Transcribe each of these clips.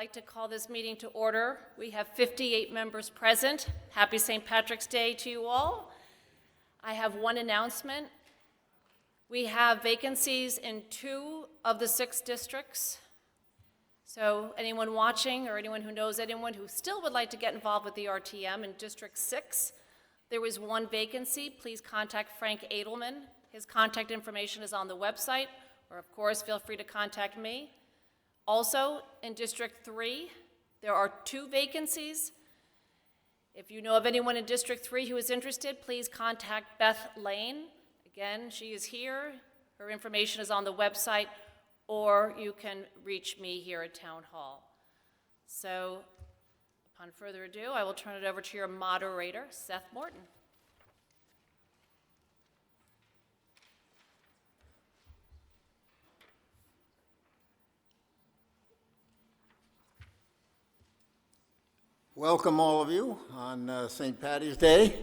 like to call this meeting to order. We have 58 members present. Happy St. Patrick's Day to you all. I have one announcement. We have vacancies in 2 of the 6 districts. So anyone watching or anyone who knows anyone who still would like to get involved with the RTM in District 6, there is 1 vacancy. Please contact Frank Adelman. His contact information is on the website, or of course, feel free to contact me. Also, in District 3, there are 2 vacancies. If you know of anyone in District 3 who is interested, please contact Beth Lane. Again, she is here. Her information is on the website, or you can reach me here at Town Hall. So, upon further ado, I will turn it over to your moderator, Seth Morton. Welcome all of you on St. Patty's Day.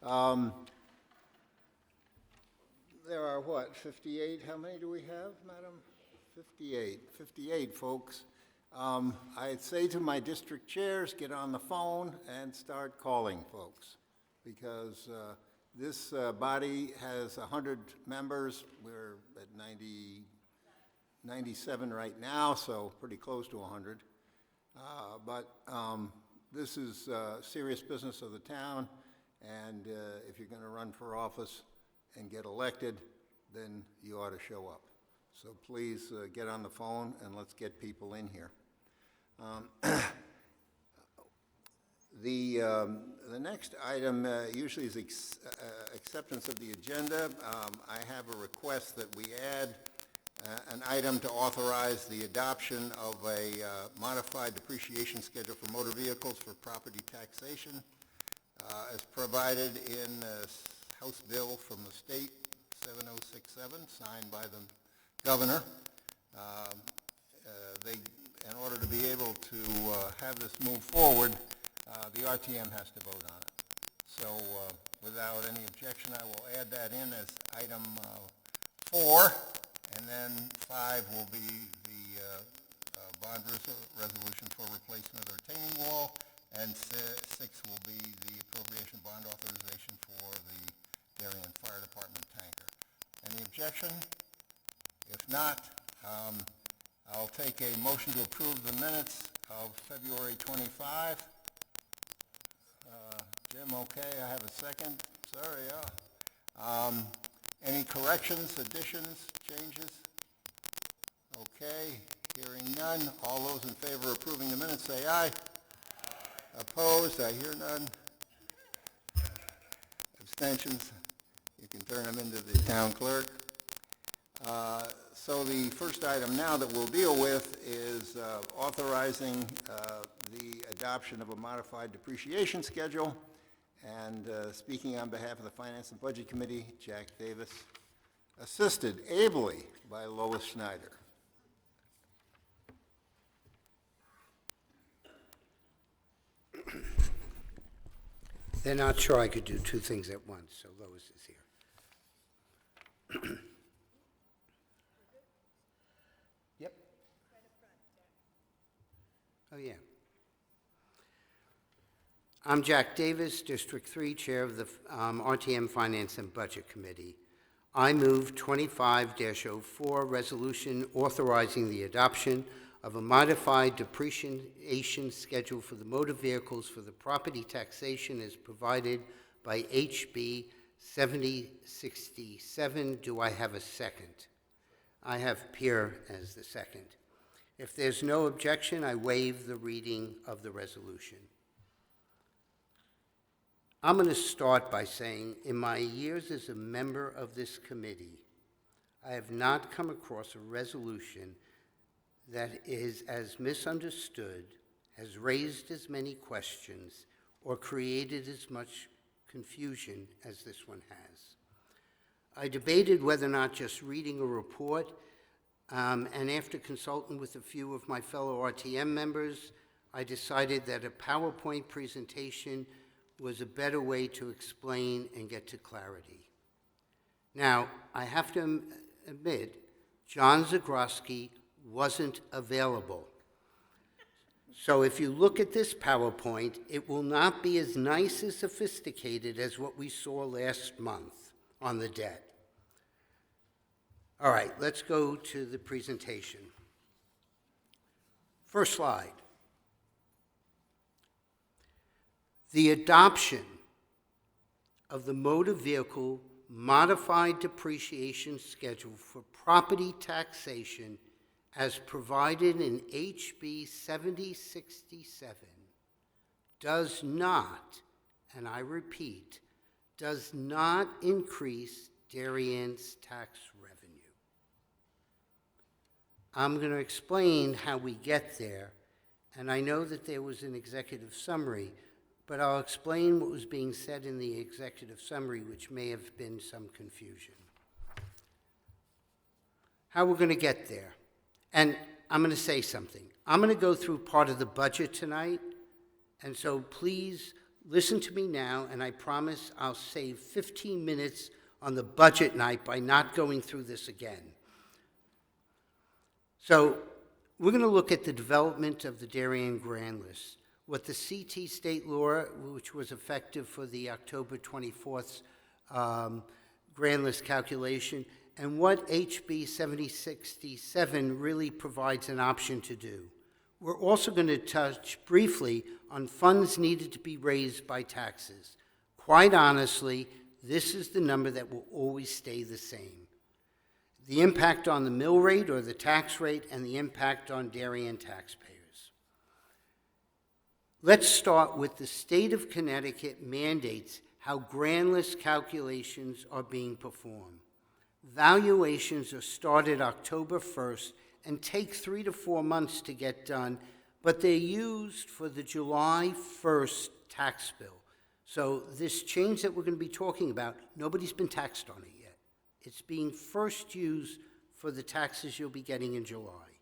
There are what, 58? How many do we have, madam? 58 folks. I'd say to my district chairs, get on the phone and start calling folks, because this body has 100 members. We're at 97 right now, so pretty close to 100. This is serious business of the town, and if you're going to run for office and get elected, then you ought to show up. So please get on the phone and let's get people in here. The next item usually is acceptance of the agenda. I have a request that we add an item to authorize the adoption of a modified depreciation schedule for motor vehicles for property taxation as provided in House Bill from the state 7067, signed by the governor. In order to be able to have this move forward, the RTM has to vote on it. So without any objection, I will add that in as item 4. And then 5 will be the bond resolution for replacement of the retaining wall, and 6 will be the appropriation bond authorization for the Darien Fire Department tanker. Any objection? If not, I'll take a motion to approve the minutes of February 25. Jim, okay, I have a second. Sorry, any corrections, additions, changes? Okay, hearing none. All those in favor of approving the minutes say aye. Opposed? I hear none. Abstentions? You can turn them into the town clerk. So the first item now that we'll deal with is authorizing the adoption of a modified depreciation schedule. And speaking on behalf of the Finance and Budget Committee, Jack Davis, assisted ably by Lois Schneider. They're not sure I could do 2 things at once, so Lois is here. Yep. Oh, yeah. I'm Jack Davis, District 3, Chair of the RTM Finance and Budget Committee. I move 25-04, resolution authorizing the adoption of a modified depreciation schedule for the motor vehicles for the property taxation as provided by HB 7067. Do I have a second? I have Pierre as the second. If there's no objection, I waive the reading of the resolution. I'm going to start by saying, in my years as a member of this committee, I have not come across a resolution that is as misunderstood, has raised as many questions, or created as much confusion as this one has. I debated whether or not just reading a report, and after consulting with a few of my fellow RTM members, I decided that a PowerPoint presentation was a better way to explain and get to clarity. Now, I have to admit, John Zagroski wasn't available. So if you look at this PowerPoint, it will not be as nice and sophisticated as what we saw last month on the debt. All right, let's go to the presentation. First slide. The adoption of the motor vehicle modified depreciation schedule for property taxation as provided in HB 7067 does not, and I repeat, does not increase Darien's tax revenue. I'm going to explain how we get there, and I know that there was an executive summary, but I'll explain what was being said in the executive summary, which may have been some confusion. How we're going to get there. And I'm going to say something. I'm going to go through part of the budget tonight, and so please listen to me now, and I promise I'll save 15 minutes on the budget night by not going through this again. So we're going to look at the development of the Darien Grand List, what the CT state law, which was effective for the October 24th Grand List calculation, and what HB 7067 really provides an option to do. We're also going to touch briefly on funds needed to be raised by taxes. Quite honestly, this is the number that will always stay the same. The impact on the mill rate or the tax rate and the impact on Darien taxpayers. Let's start with the state of Connecticut mandates how grand list calculations are being performed. Valuations are started October 1st and take 3 to 4 months to get done, but they're used for the July 1st tax bill. So this change that we're going to be talking about, nobody's been taxed on it yet. It's being first used for the taxes you'll be getting in July.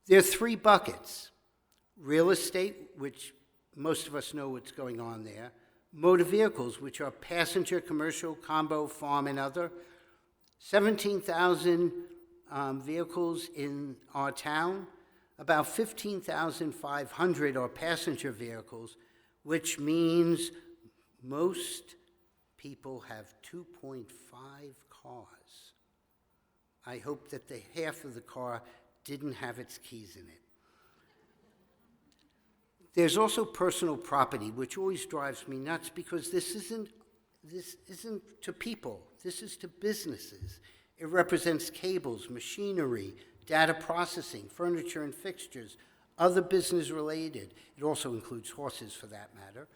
There are 3 buckets. Real estate, which most of us know what's going on there. Motor vehicles, which are passenger, commercial, combo, farm, and other. 17,000 vehicles in our town. About 15,500 are passenger vehicles, which means most people have 2.5 cars. I hope that the half of the car didn't have its keys in it. There's also personal property, which always drives me nuts because this isn't to people. This is to businesses. It represents cables, machinery, data processing, furniture and fixtures, other business related. It also includes horses for that matter.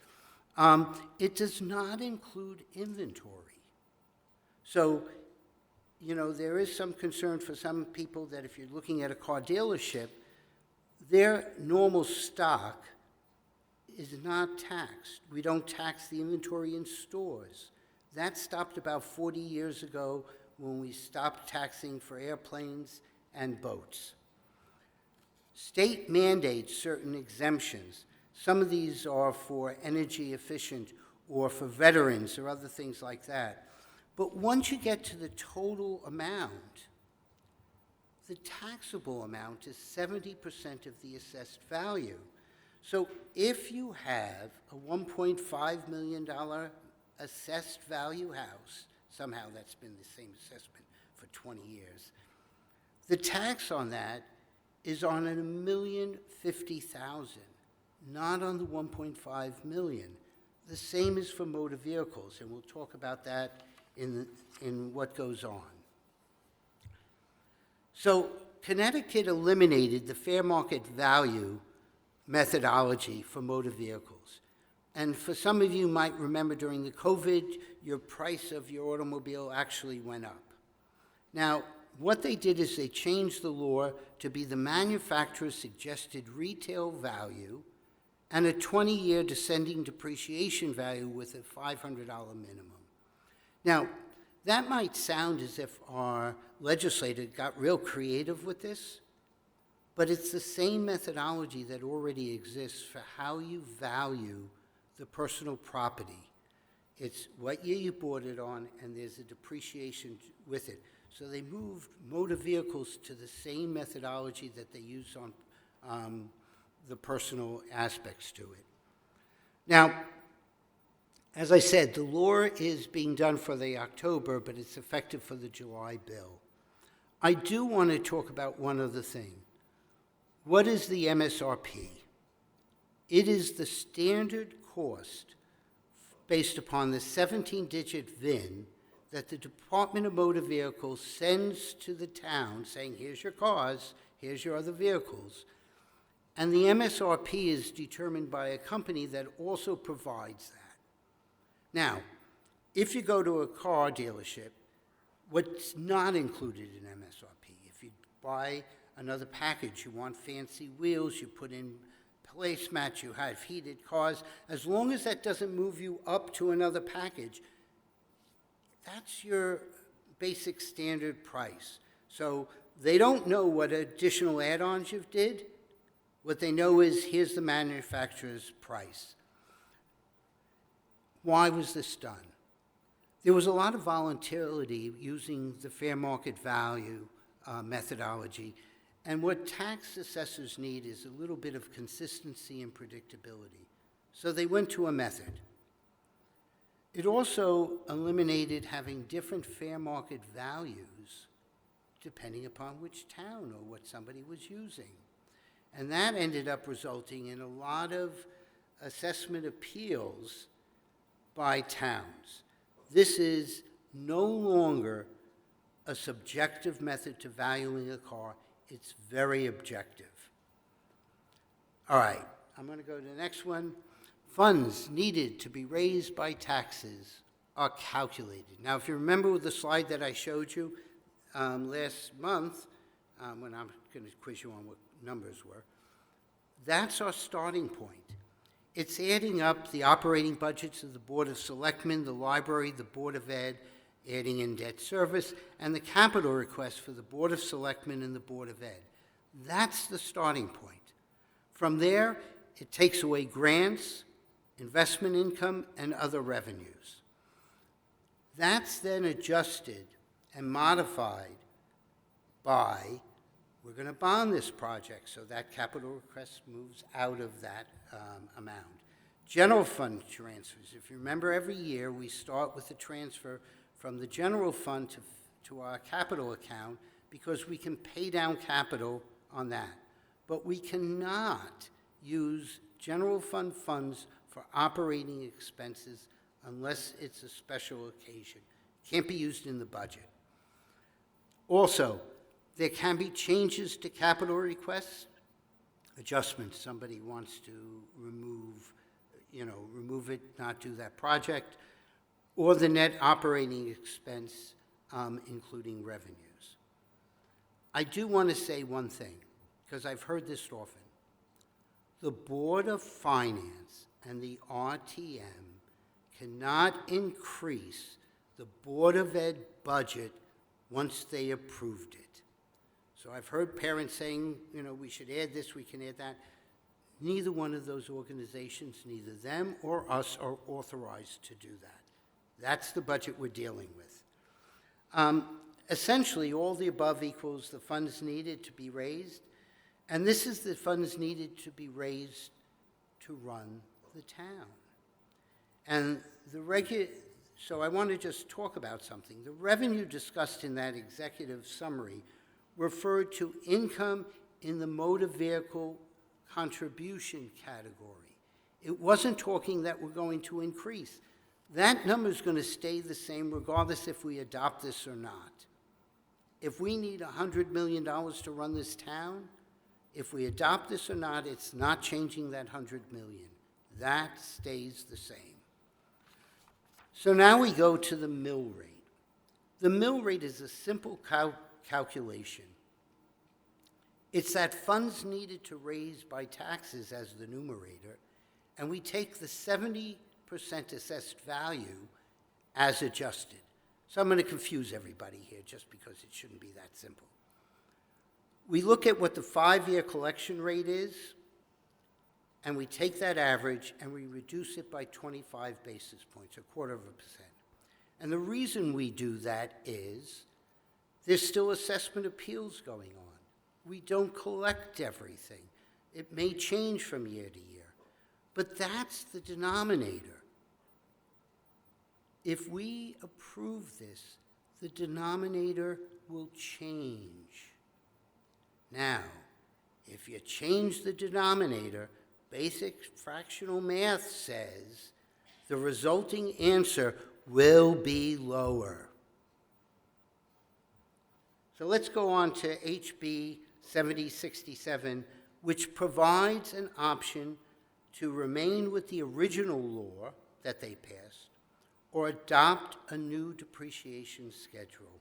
It does not include inventory. So, you know, there is some concern for some people that if you're looking at a car dealership, their normal stock is not taxed. We don't tax the inventory in stores. That stopped about 40 years ago when we stopped taxing for airplanes and boats. State mandates certain exemptions. Some of these are for energy efficient or for veterans or other things like that. But once you get to the total amount, the taxable amount is 70% of the assessed value. So if you have a $1.5 million assessed value house, somehow that's been the same assessment for 20 years, the tax on that is on $1,050,000, not on the $1.5 million. The same is for motor vehicles, and we'll talk about that in what goes on. So Connecticut eliminated the fair market value methodology for motor vehicles. And for some of you might remember during the COVID, your price of your automobile actually went up. Now, what they did is they changed the law to be the manufacturer's suggested retail value and a 20-year descending depreciation value with a $500 minimum. Now, that might sound as if our legislator got real creative with this, but it's the same methodology that already exists for how you value the personal property. It's what year you bought it on, and there's a depreciation with it. So they moved motor vehicles to the same methodology that they use on the personal aspects to it. Now, as I said, the law is being done for the October, but it's effective for the July bill. I do want to talk about one other thing. What is the MSRP? It is the standard cost based upon the 17-digit VIN that the Department of Motor Vehicles sends to the town saying, here's your cars, here's your other vehicles. And the MSRP is determined by a company that also provides that. Now, if you go to a car dealership, what's not included in MSRP? If you buy another package, you want fancy wheels, you put in placemats, you have heated cars, as long as that doesn't move you up to another package, that's your basic standard price. So they don't know what additional add-ons you've did. What they know is here's the manufacturer's price. Why was this done? There was a lot of volatility using the fair market value methodology, and what tax assessors need is a little bit of consistency and predictability. So they went to a method. It also eliminated having different fair market values depending upon which town or what somebody was using. And that ended up resulting in a lot of assessment appeals by towns. This is no longer a subjective method to valuing a car. It's very objective. All right, I'm going to go to the next one. Funds needed to be raised by taxes are calculated. Now, if you remember the slide that I showed you last month, when I'm going to quiz you on what numbers were, that's our starting point. It's adding up the operating budgets of the Board of Selectmen, the library, the Board of Ed, adding in debt service, and the capital request for the Board of Selectmen and the Board of Ed. That's the starting point. From there, it takes away grants, investment income, and other revenues. That's then adjusted and modified by, we're going to bond this project, so that capital request moves out of that amount. General fund transfers. If you remember, every year we start with a transfer from the general fund to our capital account because we can pay down capital on that. But we cannot use general fund funds for operating expenses unless it's a special occasion. It can't be used in the budget. Also, there can be changes to capital requests, adjustments. Somebody wants to remove it, not do that project, or the net operating expense, including revenues. I do want to say one thing, because I've heard this often. The Board of Finance and the RTM cannot increase the Board of Ed budget once they approved it. So I've heard parents saying, we should add this, we can add that. Neither one of those organizations, neither them or us, are authorized to do that. That's the budget we're dealing with. Essentially, all the above equals the funds needed to be raised, and this is the funds needed to be raised to run the town. And so I want to just talk about something. The revenue discussed in that executive summary referred to income in the motor vehicle contribution category. It wasn't talking that we're going to increase. That number is going to stay the same regardless if we adopt this or not. If we need $100 million to run this town, if we adopt this or not, it's not changing that $100 million. That stays the same. So now we go to the mill rate. The mill rate is a simple calculation. It's that funds needed to raise by taxes as the numerator, and we take the 70% assessed value as adjusted. So I'm going to confuse everybody here just because it shouldn't be that simple. We look at what the 5-year collection rate is, and we take that average and we reduce it by 25 basis points, 0.25%. And the reason we do that is there's still assessment appeals going on. We don't collect everything. It may change from year to year, but that's the denominator. If we approve this, the denominator will change. Now, if you change the denominator, basic fractional math says the resulting answer will be lower. So let's go on to HB 7067, which provides an option to remain with the original law that they passed or adopt a new depreciation schedule.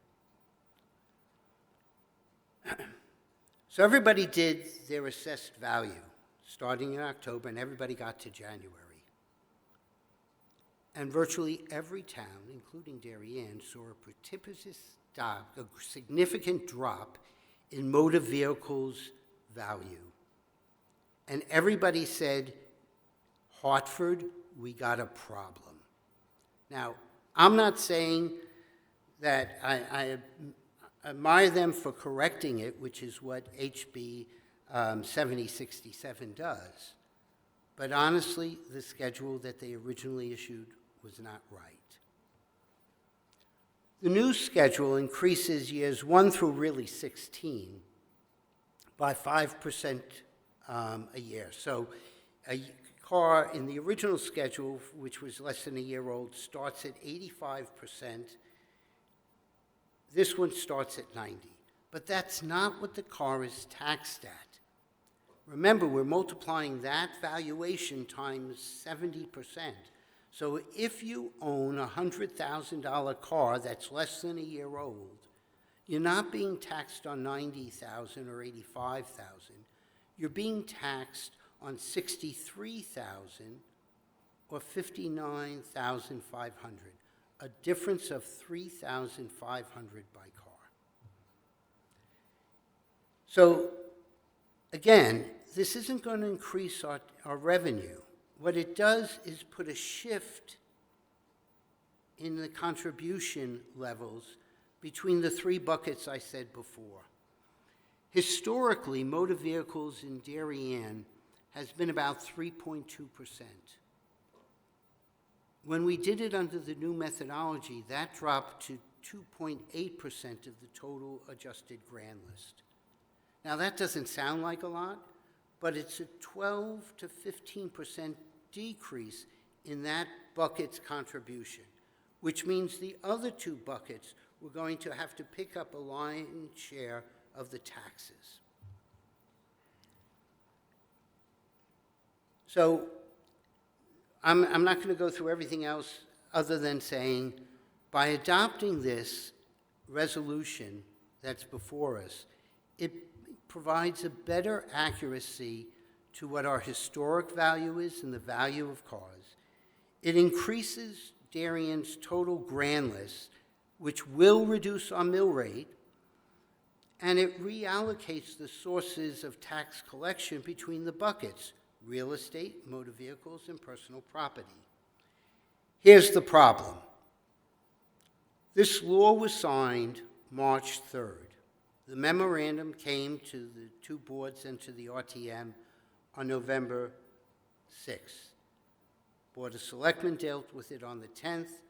So everybody did their assessed value starting in October, and everybody got to January. And virtually every town, including Darien, saw a precipitous drop, a significant drop in motor vehicles value. And everybody said, Hartford, we got a problem. Now, I'm not saying that I admire them for correcting it, which is what HB 7067 does. But honestly, the schedule that they originally issued was not right. The new schedule increases years 1 through really 16 by 5% a year. So a car in the original schedule, which was less than a year old, starts at 85%. This one starts at 90%. But that's not what the car is taxed at. Remember, we're multiplying that valuation times 70%. So if you own a $100,000 car that's less than a year old, you're not being taxed on $90,000 or $85,000. You're being taxed on $63,000 or $59,500, a difference of $3,500 by car. So again, this isn't going to increase our revenue. What it does is put a shift in the contribution levels between the three buckets I said before. Historically, motor vehicles in Darien has been about 3.2%. When we did it under the new methodology, that dropped to 2.8% of the total adjusted grand list. Now, that doesn't sound like a lot, but it's a 12 to 15% decrease in that bucket's contribution, which means the other two buckets were going to have to pick up a lion's share of the taxes. So I'm not going to go through everything else other than saying, by adopting this resolution that's before us, it provides a better accuracy to what our historic value is and the value of cars. It increases Darien's total grand list, which will reduce our mill rate, and it reallocates the sources of tax collection between the buckets: real estate, motor vehicles, and personal property. Here's the problem. This law was signed March 3rd. The memorandum came to the two boards and to the RTM on November 6th. Board of Selectmen dealt with it on the 10th.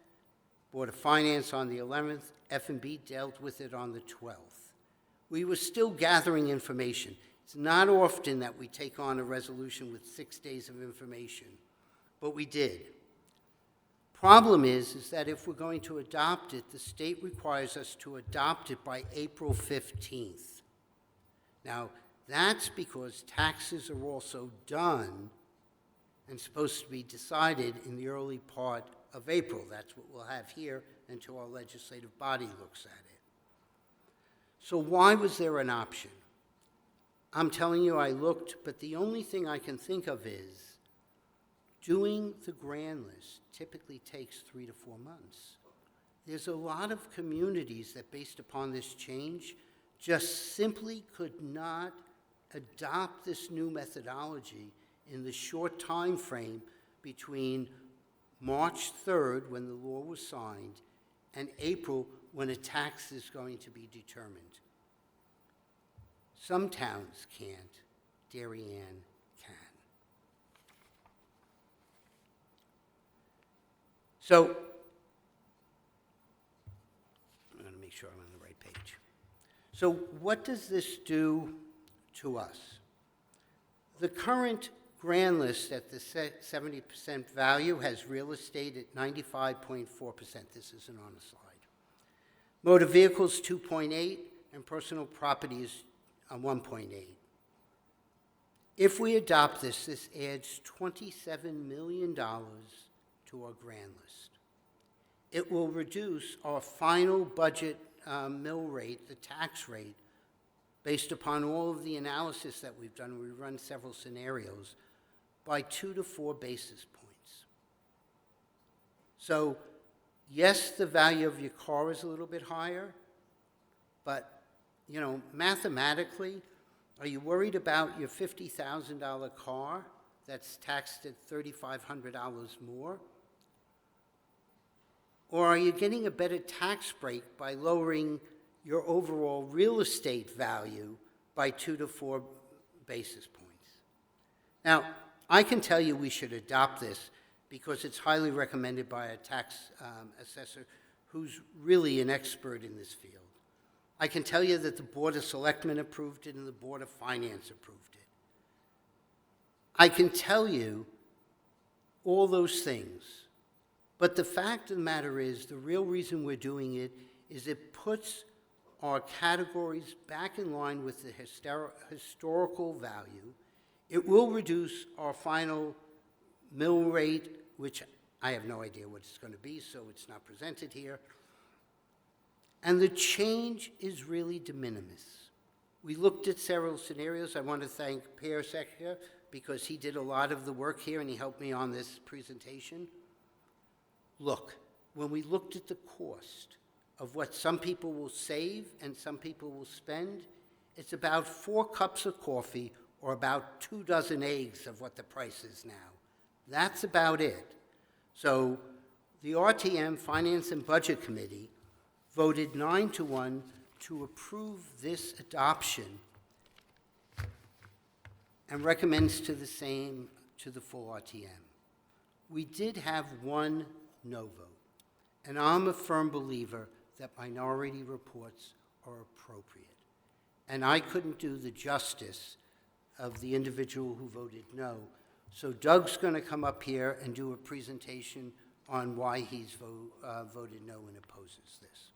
Board of Finance on the 11th. F&B dealt with it on the 12th. We were still gathering information. It's not often that we take on a resolution with 6 days of information, but we did. Problem is that if we're going to adopt it, the state requires us to adopt it by April 15th. Now, that's because taxes are also done and supposed to be decided in the early part of April. That's what we'll have here until our legislative body looks at it. So why was there an option? I'm telling you, I looked, but the only thing I can think of is doing the grand list typically takes 3 to 4 months. There's a lot of communities that, based upon this change, just simply could not adopt this new methodology in the short time frame between March 3rd, when the law was signed, and April, when a tax is going to be determined. Some towns can't. Darien So, I'm going to make sure I'm on the right page. So what does this do to us? The current grand list at the 70% value has real estate at 95.4%. This isn't on the slide. Motor vehicles, 2.8, and personal property is 1.8. If we adopt this, this adds $27 million to our grand list. It will reduce our final budget mill rate, the tax rate, based upon all of the analysis that we've done. We run several scenarios, by 2 to 4 basis points. So, yes, the value of your car is a little bit higher, but, you know, mathematically, are you worried about your $50,000 car that's taxed at $3,500 more? Or are you getting a better tax break by lowering your overall real estate value by 2 to 4 basis points? Now, I can tell you we should adopt this because it's highly recommended by a tax assessor who's really an expert in this field. I can tell you that the Board of Selectmen approved it and the Board of Finance approved it. I can tell you all those things, but the fact of the matter is the real reason we're doing it is it puts our categories back in line with the historical value. It will reduce our final mill rate, which I have no idea what it's going to be, so it's not presented here. And the change is really de minimis. We looked at several scenarios. I want to thank Per Secker because he did a lot of the work here and he helped me on this presentation. Look, when we looked at the cost of what some people will save and some people will spend, it's about 4 cups of coffee or about 2 dozen eggs of what the price is now. That's about it. So the RTM Finance and Budget Committee voted 9-1 to approve this adoption and recommends to the same to the full RTM. We did have 1 no vote, and I'm a firm believer that minority reports are appropriate. And I couldn't do the justice of the individual who voted no. So Doug's going to come up here and do a presentation on why he's voted no and opposes this.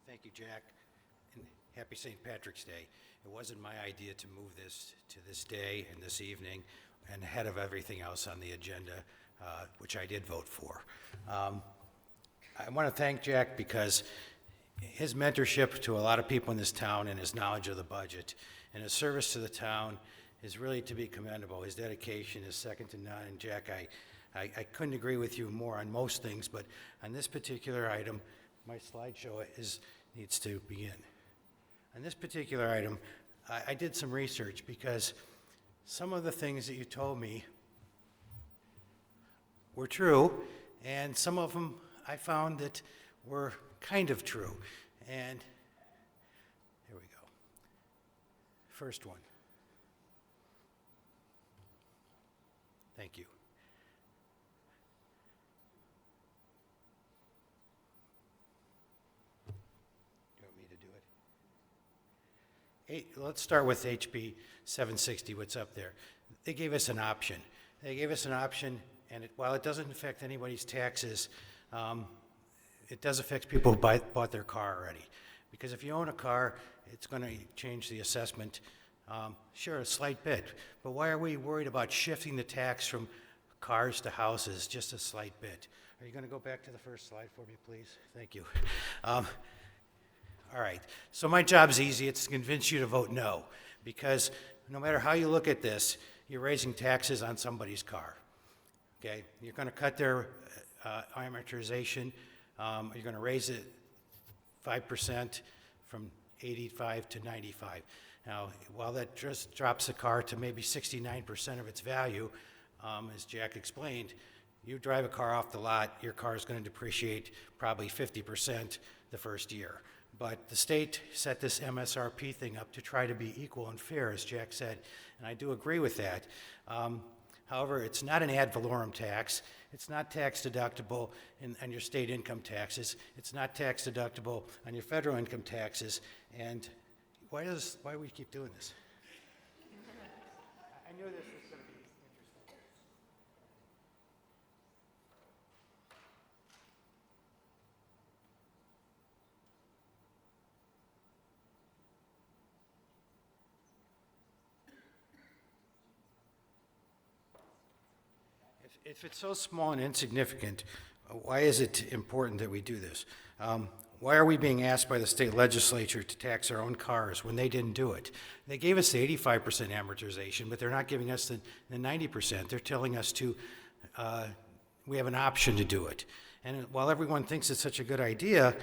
Thank you, Jack, and happy St. Patrick's Day. It wasn't my idea to move this to this day and this evening and ahead of everything else on the agenda, which I did vote for. I want to thank Jack because his mentorship to a lot of people in this town and his knowledge of the budget and his service to the town is really to be commendable. His dedication is second to none. And Jack, I couldn't agree with you more on most things, but on this particular item, my slideshow needs to begin. On this particular item, I did some research because some of the things that you told me were true, and some of them I found that were kind of true. And here we go. First one. Thank you. You want me to do it? Let's start with HB 760, what's up there. They gave us an option. They gave us an option, and while it doesn't affect anybody's taxes, it does affect people who bought their car already. Because if you own a car, it's going to change the assessment. Sure, a slight bit. But why are we worried about shifting the tax from cars to houses just a slight bit? Are you going to go back to the first slide for me, please? Thank you. All right. So my job's easy. It's to convince you to vote no. Because no matter how you look at this, you're raising taxes on somebody's car. Okay? You're going to cut their amortization. You're going to raise it 5% from 85 to 95. Now, while that just drops the car to maybe 69% of its value, as Jack explained, you drive a car off the lot, your car is going to depreciate probably 50% the first year. But the state set this MSRP thing up to try to be equal and fair, as Jack said, and I do agree with that. However, it's not an ad valorem tax. It's not tax deductible on your state income taxes. It's not tax deductible on your federal income taxes. And why do we keep doing this? I knew this was going to be interesting. If it's so small and insignificant, why is it important that we do this? Why are we being asked by the state legislature to tax our own cars when they didn't do it? They gave us the 85% amortization, but they're not giving us the 90%. They're telling us we have an option to do it. And while everyone thinks it's such a good idea,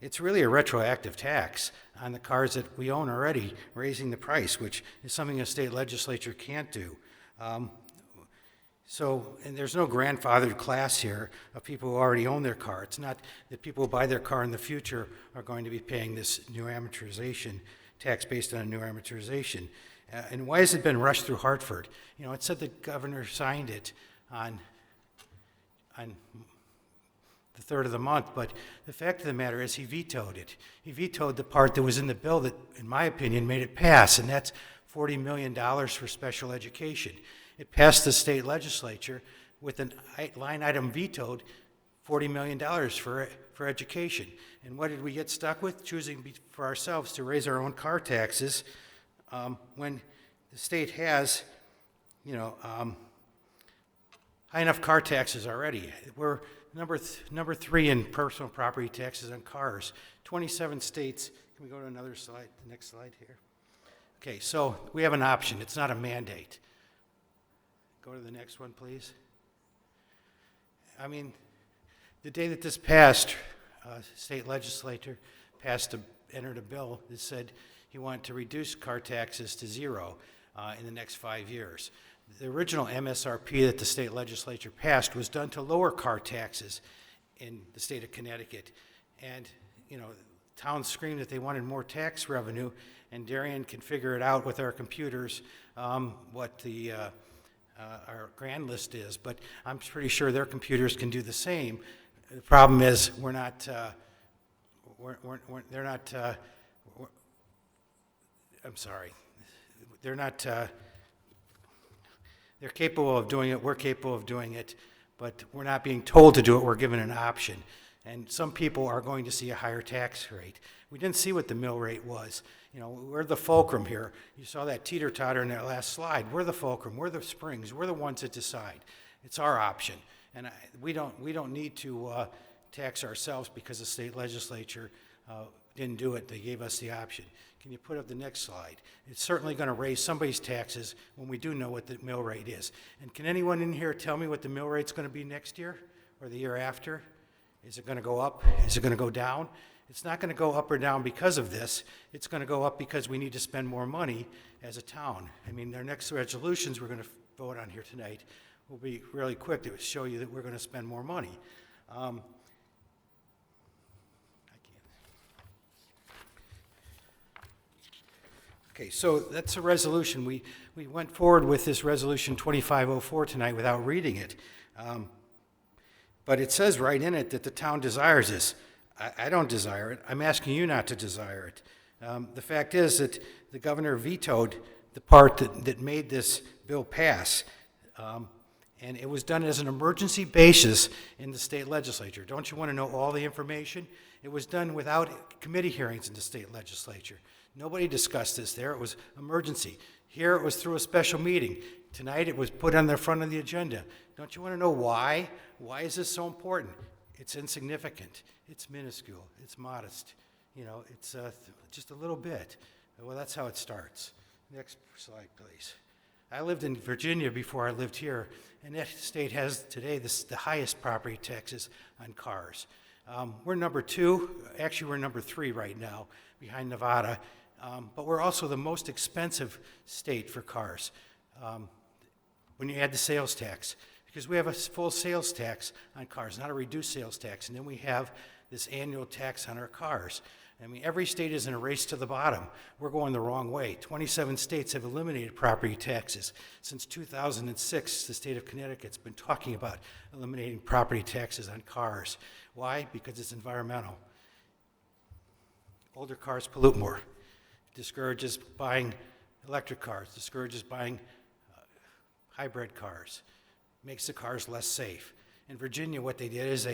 it's really a retroactive tax on the cars that we own already, raising the price, which is something a state legislature can't do. And there's no grandfathered class here of people who already own their car. It's not that people who buy their car in the future are going to be paying this new amortization tax based on a new amortization. And why has it been rushed through Hartford? It said the governor signed it on the 3rd of the month, but the fact of the matter is he vetoed it. He vetoed the part that was in the bill that, in my opinion, made it pass, and that's $40 million for special education. It passed the state legislature with a line item vetoed, $40 million for education. And what did we get stuck with? Choosing for ourselves to raise our own car taxes when the state has, high enough car taxes already. We're number 3 in personal property taxes on cars. 27 states. Can we go to another slide, the next slide here? Okay, so we have an option. It's not a mandate. Go to the next one, please. The day that this passed, state legislature entered a bill that said he wanted to reduce car taxes to 0 in the next 5 years. The original MSRP that the state legislature passed was done to lower car taxes in the state of Connecticut. And, towns screamed that they wanted more tax revenue, and Darian can figure it out with our computers what the our grand list is, but I'm pretty sure their computers can do the same. The problem is they're not, they're capable of doing it, we're capable of doing it, but we're not being told to do it, we're given an option. And some people are going to see a higher tax rate. We didn't see what the mill rate was. We're the fulcrum here. You saw that teeter-totter in that last slide. We're the fulcrum. We're the springs. We're the ones that decide. It's our option. And we don't need to tax ourselves because the state legislature didn't do it. They gave us the option. Can you put up the next slide? It's certainly going to raise somebody's taxes when we do know what the mill rate is. And can anyone in here tell me what the mill rate's going to be next year or the year after? Is it going to go up? Is it going to go down? It's not going to go up or down because of this. It's going to go up because we need to spend more money as a town. Our next resolutions we're going to vote on here tonight will be really quick to show you that we're going to spend more money. Okay, so that's a resolution. We went forward with this resolution 2504 tonight without reading it. But it says right in it that the town desires this. I don't desire it. I'm asking you not to desire it. The fact is that the governor vetoed the part that made this bill pass. And it was done as an emergency basis in the state legislature. Don't you want to know all the information? It was done without committee hearings in the state legislature. Nobody discussed this there. It was emergency. Here it was through a special meeting. Tonight it was put on the front of the agenda. Don't you want to know why? Why is this so important? It's insignificant. It's minuscule. It's modest. It's just a little bit. Well, that's how it starts. Next slide, please. I lived in Virginia before I lived here, and that state has today the highest property taxes on cars. We're number 2. Actually, we're number 3 right now, behind Nevada. But we're also the most expensive state for cars when you add the sales tax, because we have a full sales tax on cars, not a reduced sales tax. And then we have this annual tax on our cars. I mean, every state is in a race to the bottom. We're going the wrong way. 27 states have eliminated property taxes. Since 2006, the state of Connecticut's been talking about eliminating property taxes on cars. Why? Because it's environmental. Older cars pollute more. Discourages buying electric cars, discourages buying hybrid cars, makes the cars less safe. In Virginia, what they did is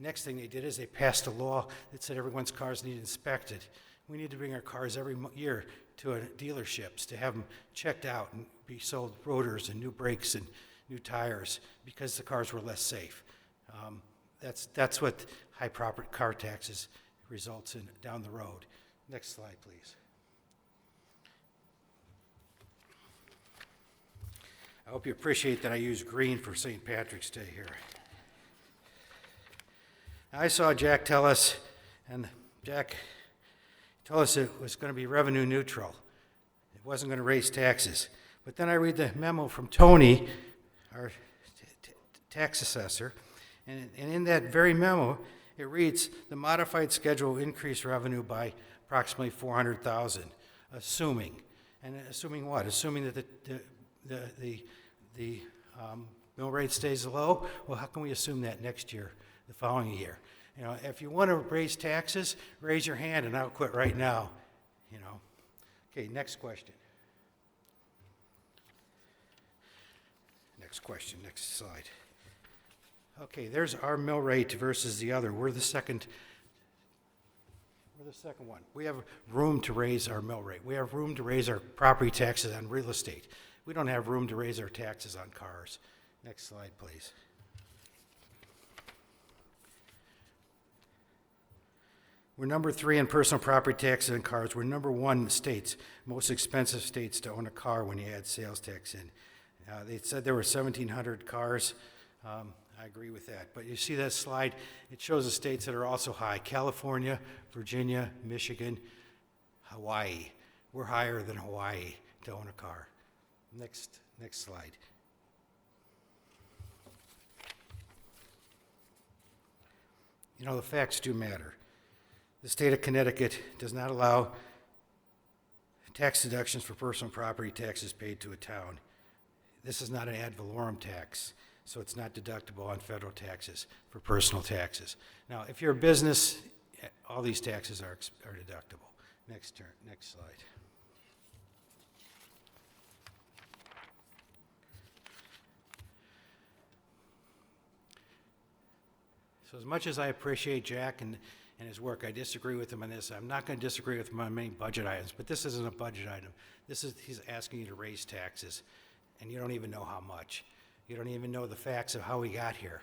next thing they did is they passed a law that said everyone's cars need inspected. We need to bring our cars every year to dealerships to have them checked out and be sold rotors and new brakes and new tires because the cars were less safe. That's what high property car taxes results in down the road. Next slide, please. I hope you appreciate that I use green for St. Patrick's Day here. I saw Jack tell us, and Jack told us it was going to be revenue neutral. It wasn't going to raise taxes. But then I read the memo from Tony, our tax assessor, and in that very memo, it reads, the modified schedule will increase revenue by approximately $400,000, assuming. And assuming what? Assuming that the mill rate stays low? Well, how can we assume that next year, the following year? You know, if you want to raise taxes, raise your hand and I'll quit right now, you know. Okay, next question. Next question, next slide. Okay, there's our mill rate versus the other. We're the second one. We have room to raise our mill rate. We have room to raise our property taxes on real estate. We don't have room to raise our taxes on cars. Next slide, please. We're number 3 in personal property taxes on cars. We're number 1 in the states, most expensive states to own a car when you add sales tax in. They said there were 1,700 cars. I agree with that. But you see that slide, it shows the states that are also high. California, Virginia, Michigan, Hawaii. We're higher than Hawaii to own a car. Next slide. You know, the facts do matter. The state of Connecticut does not allow tax deductions for personal property taxes paid to a town. This is not an ad valorem tax, so it's not deductible on federal taxes for personal taxes. Now, if you're a business, all these taxes are deductible. Next slide. So as much as I appreciate Jack and his work, I disagree with him on this. I'm not going to disagree with him on many budget items, but this isn't a budget item. He's asking you to raise taxes, and you don't even know how much. You don't even know the facts of how we got here.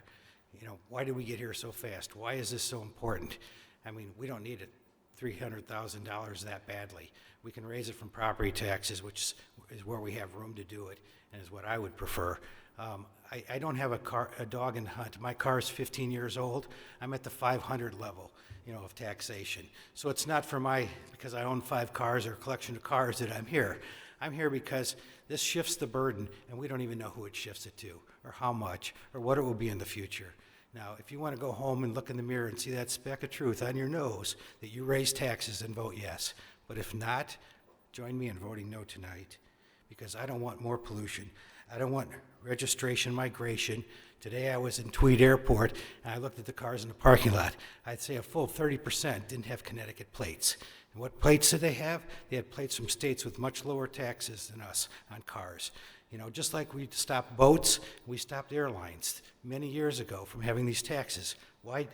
You know, why did we get here so fast? Why is this so important? I mean, we don't need it $300,000 that badly. We can raise it from property taxes, which is where we have room to do it, and is what I would prefer. I don't have a dog in the hunt. My car is 15 years old. I'm at the 500 level, you know, of taxation. So it's not because I own 5 cars or a collection of cars that I'm here. I'm here because this shifts the burden, and we don't even know who it shifts it to, or how much, or what it will be in the future. Now, if you want to go home and look in the mirror and see that speck of truth on your nose, that you raise taxes, then vote yes. But if not, join me in voting no tonight, because I don't want more pollution. I don't want registration migration. Today I was in Tweed Airport, and I looked at the cars in the parking lot. I'd say a full 30% didn't have Connecticut plates. And what plates did they have? They had plates from states with much lower taxes than us on cars. You know, just like we stopped boats, we stopped airlines many years ago from having these taxes. Why?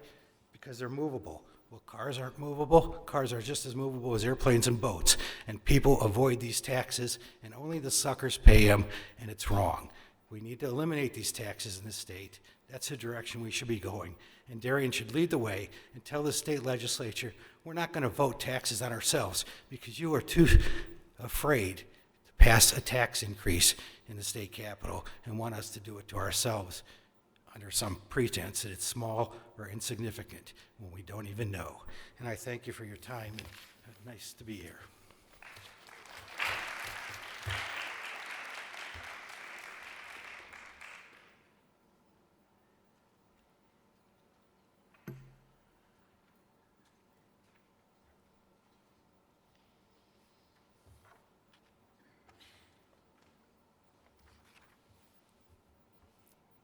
Because they're movable. Well, cars aren't movable. Cars are just as movable as airplanes and boats. And people avoid these taxes, and only the suckers pay them, and it's wrong. We need to eliminate these taxes in the state. That's the direction we should be going. And Darien should lead the way and tell the state legislature, we're not going to vote taxes on ourselves because you are too afraid to pass a tax increase in the state capitol and want us to do it to ourselves under some pretense that it's small or insignificant when we don't even know. And I thank you for your time, and nice to be here.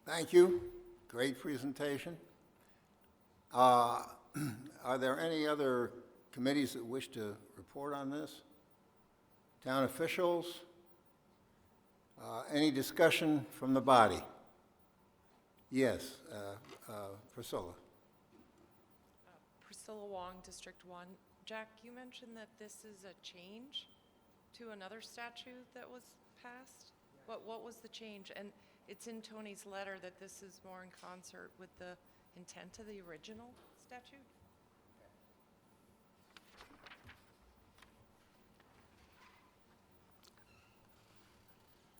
Thank you. Great presentation. Are there any other committees that wish to report on this? Town officials? Any discussion from the body? Yes, Priscilla. Priscilla Wong, District 1. Jack, you mentioned that this is a change to another statute that was passed? What was the change? And it's in Tony's letter that this is more in concert with the intent of the original statute?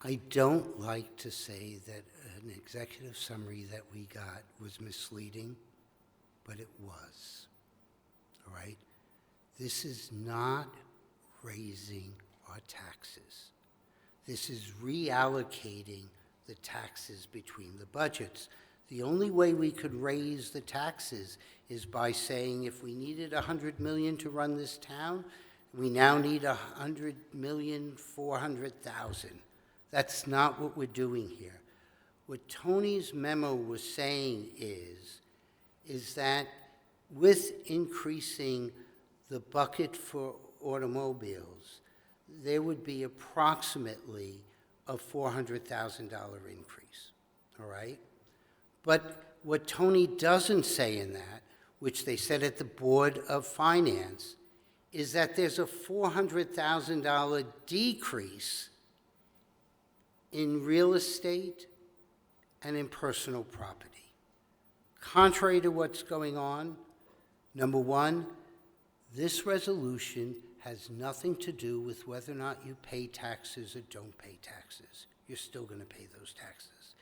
I don't like to say that an executive summary that we got was misleading, but it was, all right? This is not raising our taxes. This is reallocating the taxes between the budgets. The only way we could raise the taxes is by saying if we needed $100 million to run this town, we now need $100,400,000. That's not what we're doing here. What Tony's memo was saying is that with increasing the bucket for automobiles, there would be approximately a $400,000 increase, all right? But what Tony doesn't say in that, which they said at the Board of Finance, is that there's a $400,000 decrease in real estate and in personal property. Contrary to what's going on, number one, this resolution has nothing to do with whether or not you pay taxes or don't pay taxes. You're still going to pay those taxes.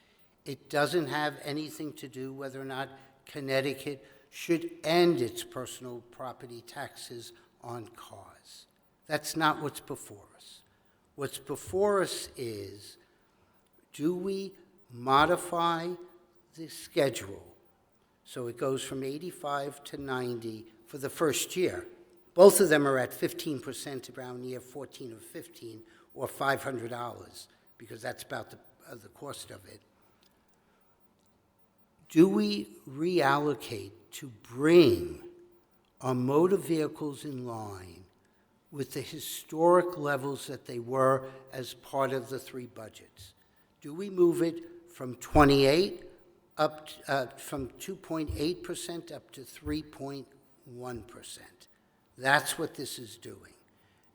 It doesn't have anything to do whether or not Connecticut should end its personal property taxes on cars. That's not what's before us. What's before us is, do we modify the schedule so it goes from 85 to 90 for the first year? Both of them are at 15% around year 14 or 15, or $500, because that's about the cost of it. Do we reallocate to bring our motor vehicles in line with the historic levels that they were as part of the three budgets? Do we move it from 28 up from 2.8% up to 3.1%? That's what this is doing.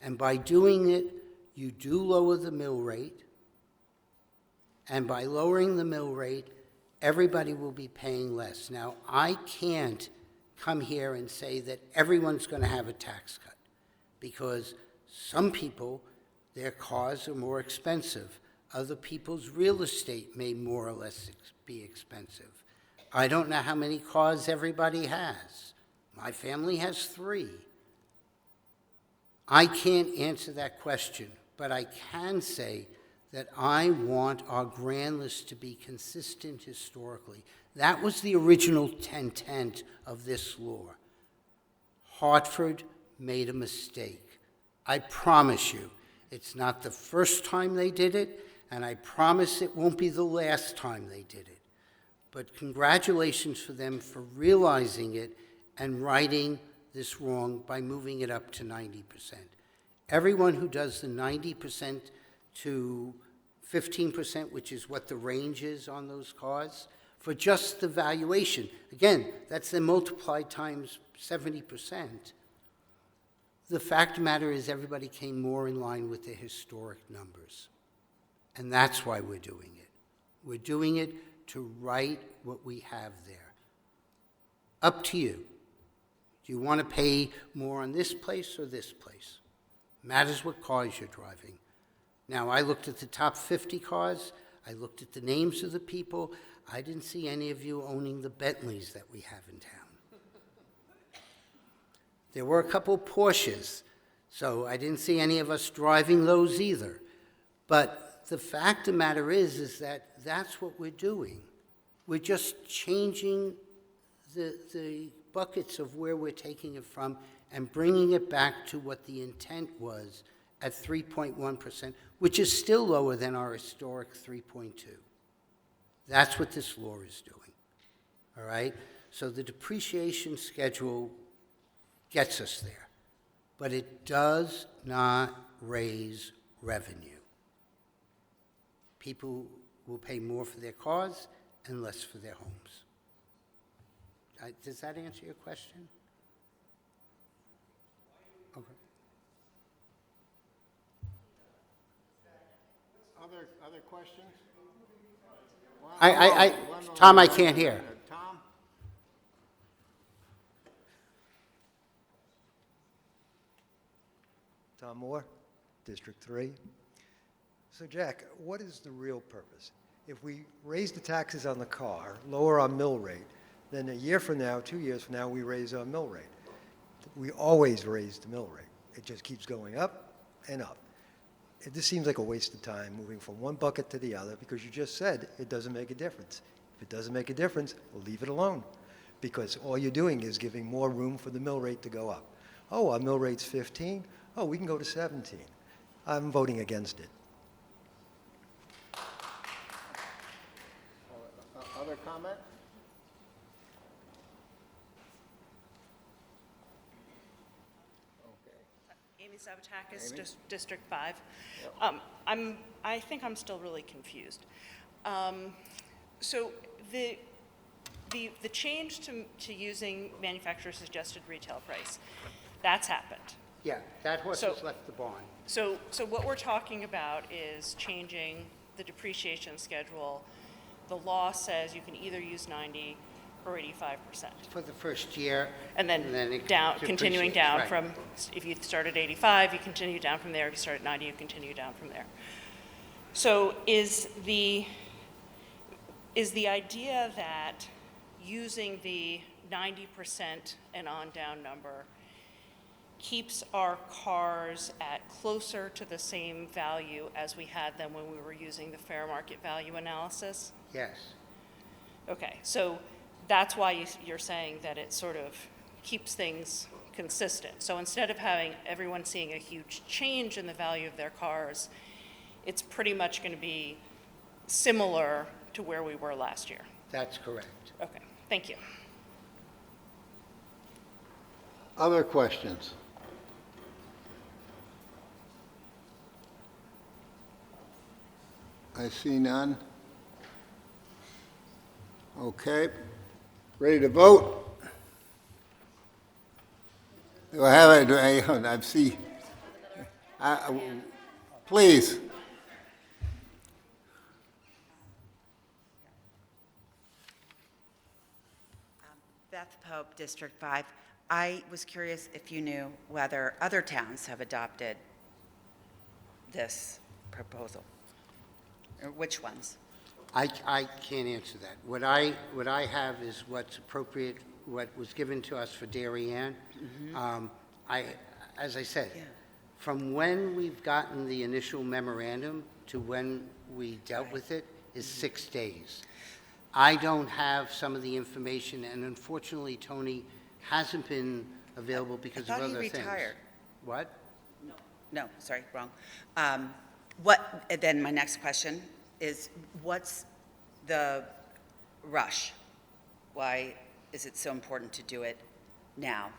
And by doing it, you do lower the mill rate. And by lowering the mill rate, everybody will be paying less. Now, I can't come here and say that everyone's going to have a tax cut, because some people, their cars are more expensive. Other people's real estate may more or less be expensive. I don't know how many cars everybody has. My family has 3. I can't answer that question, but I can say that I want our grand list to be consistent historically. That was the original intent of this law. Hartford made a mistake. I promise you, it's not the first time they did it, and I promise it won't be the last time they did it. But congratulations for them for realizing it and righting this wrong by moving it up to 90%. Everyone who does the 90% to 15%, which is what the range is on those cars, for just the valuation, again, that's then multiplied times 70%. The fact of the matter is everybody came more in line with the historic numbers. And that's why we're doing it. We're doing it to right what we have there. Up to you. Do you want to pay more on this place or this place? Matters what cars you're driving. Now, I looked at the top 50 cars. I looked at the names of the people. I didn't see any of you owning the Bentleys that we have in town. There were a couple Porsches, so I didn't see any of us driving those either. But the fact of the matter is that that's what we're doing. We're just changing the buckets of where we're taking it from and bringing it back to what the intent was at 3.1%, which is still lower than our historic 3.2. That's what this law is doing, all right? So the depreciation schedule gets us there, but it does not raise revenue. People will pay more for their cars and less for their homes. Does that answer your question? Okay. Other questions? Tom, I can't hear. Tom? Tom Moore, District 3. So Jack, what is the real purpose? If we raise the taxes on the car, lower our mill rate, then a year from now, 2 years from now, we raise our mill rate. We always raise the mill rate. It just keeps going up and up. This seems like a waste of time moving from one bucket to the other because you just said it doesn't make a difference. If it doesn't make a difference, we'll leave it alone because all you're doing is giving more room for the mill rate to go up. Oh, our mill rate's 15. Oh, we can go to 17. I'm voting against it. Other comment? Amy Savatakis, Amy? District 5. I think I'm still really confused. So the change to using manufacturer suggested retail price, that's happened. Yeah, that horse So- has left the barn. So what we're talking about is changing the depreciation schedule. The law says you can either use 90 or 85%. For the first year. And then it continuing depreciates, down right. from, if you start at 85, you continue down from there. If you start at 90, you continue down from there. So is the idea that using the 90% and on down number keeps our cars at closer to the same value as we had them when we were using the fair market value analysis? Yes, Okay, so that's why you're saying that it sort of keeps things consistent. So instead of having everyone seeing a huge change in the value of their cars, it's pretty much going to be similar to where we were last year. that's correct. Okay, thank you. Other questions? I see none. Okay. Ready to vote? Do I have it? I see. Please. Beth Pope, District 5. I was curious if you knew whether other towns have adopted this proposal, or which ones? I can't answer that. What I have is what's appropriate, what was given to us for Darien. As I said, Yeah. from when we've gotten the initial memorandum to when we dealt Right. with it is 6 days. I don't have some of the information, and unfortunately, Tony hasn't been available because of I thought other he things. retired. What? No, sorry, wrong. Then my next question is, what's the rush? Why is it so important to do it now,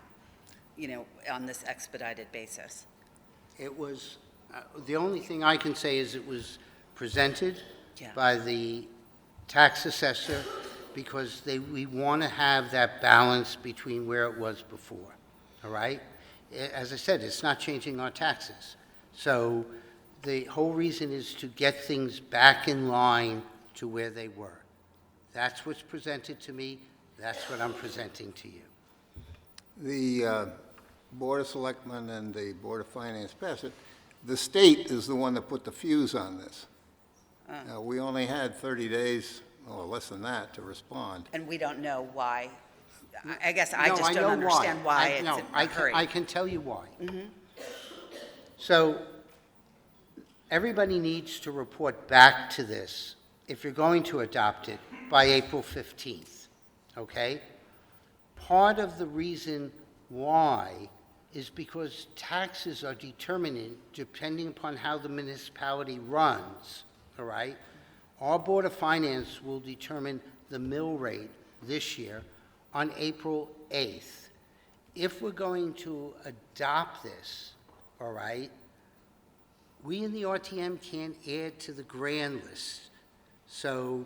on this expedited basis? It was, the only thing I can say is it was presented Yeah. by the tax assessor because we want to have that balance between where it was before, all right? As I said, it's not changing our taxes. So the whole reason is to get things back in line to where they were. That's what's presented to me. That's what I'm presenting to you. The Board of Selectmen and the Board of Finance passed it. The state is the one that put the fuse on this. We only had 30 days, or less than that, to respond. And we don't know why. I guess I No, just know don't understand why it's no, in I a can- hurry. I can tell you why. So, everybody needs to report back to this, if you're going to adopt it, by April 15th, okay? Part of the reason why is because taxes are determined depending upon how the municipality runs, all right? Our Board of Finance will determine the mill rate this year on April 8th. If we're going to adopt this, all right, we in the RTM can't add to the grand list. So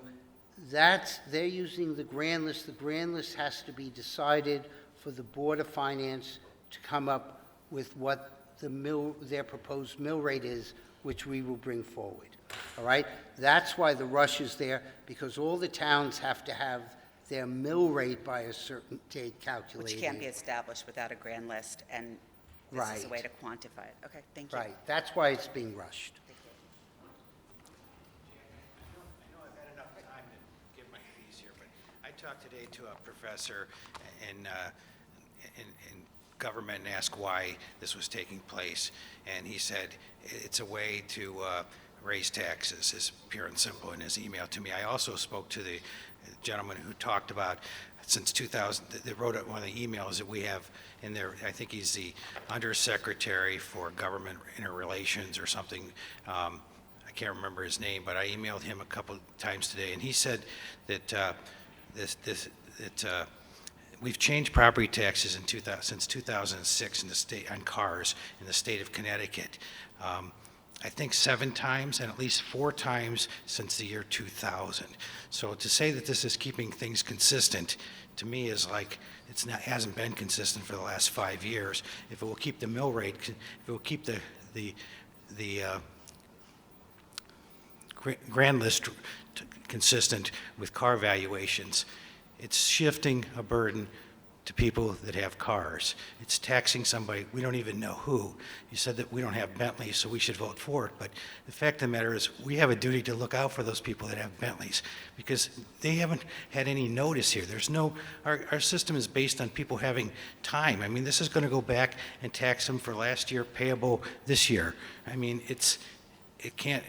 they're using the grand list. The grand list has to be decided for the Board of Finance to come up with what their proposed mill rate is, which we will bring forward. All right? That's why the rush is there, because all the towns have to have their mill rate by a certain date calculated. Which can't be established without a grand list, and this is a way to quantify it. Okay, thank you. Right. That's why it's being rushed. I know I've had enough time to give my piece here, but I talked today to a professor in government and asked why this was taking place, and he said it's a way to raise taxes, is pure and simple in his email to me. I also spoke to the gentleman who talked about since 2000, that wrote one of the emails that we have in there. I think he's the Undersecretary for Government Interrelations or something. I can't remember his name, but I emailed him a couple times today, and he said that we've changed property taxes since 2006 in the state on cars in the state of Connecticut. I think 7 times and at least 4 times since the year 2000. So to say that this is keeping things consistent, to me is like hasn't been consistent for the last 5 years. If it will keep the mill rate, if it will keep the grand list consistent with car valuations, it's shifting a burden to people that have cars. It's taxing somebody, we don't even know who. You said that we don't have Bentleys, so we should vote for it, but the fact of the matter is we have a duty to look out for those people that have Bentleys, because they haven't had any notice here. There's no, our system is based on people having time. I mean, this is gonna go back and tax them for last year payable this year. I mean, it can't,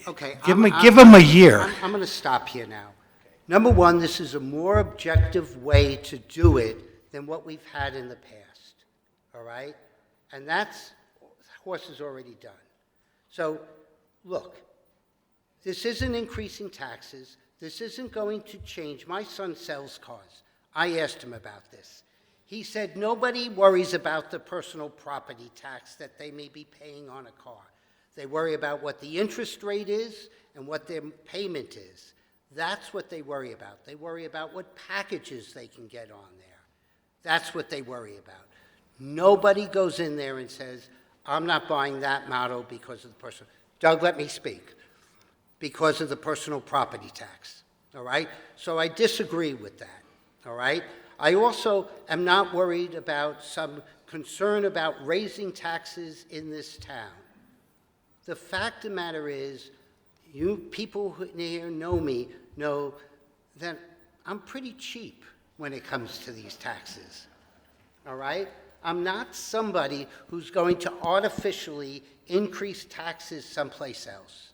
Okay. give them a year. I'm going to stop here now. Number one, this is a more objective way to do it than what we've had in the past, all right? And that's, horse is already done. So, look, this isn't increasing taxes. This isn't going to change. My son sells cars. I asked him about this. He said nobody worries about the personal property tax that they may be paying on a car. They worry about what the interest rate is and what their payment is. That's what they worry about. They worry about what packages they can get on there. That's what they worry about. Nobody goes in there and says, I'm not buying that model because of the personal. Doug, let me speak. Because of the personal property tax, all right? So I disagree with that, all right? I also am not worried about some concern about raising taxes in this town. The fact of the matter is, you people who here know me know that I'm pretty cheap when it comes to these taxes, all right? I'm not somebody who's going to artificially increase taxes someplace else.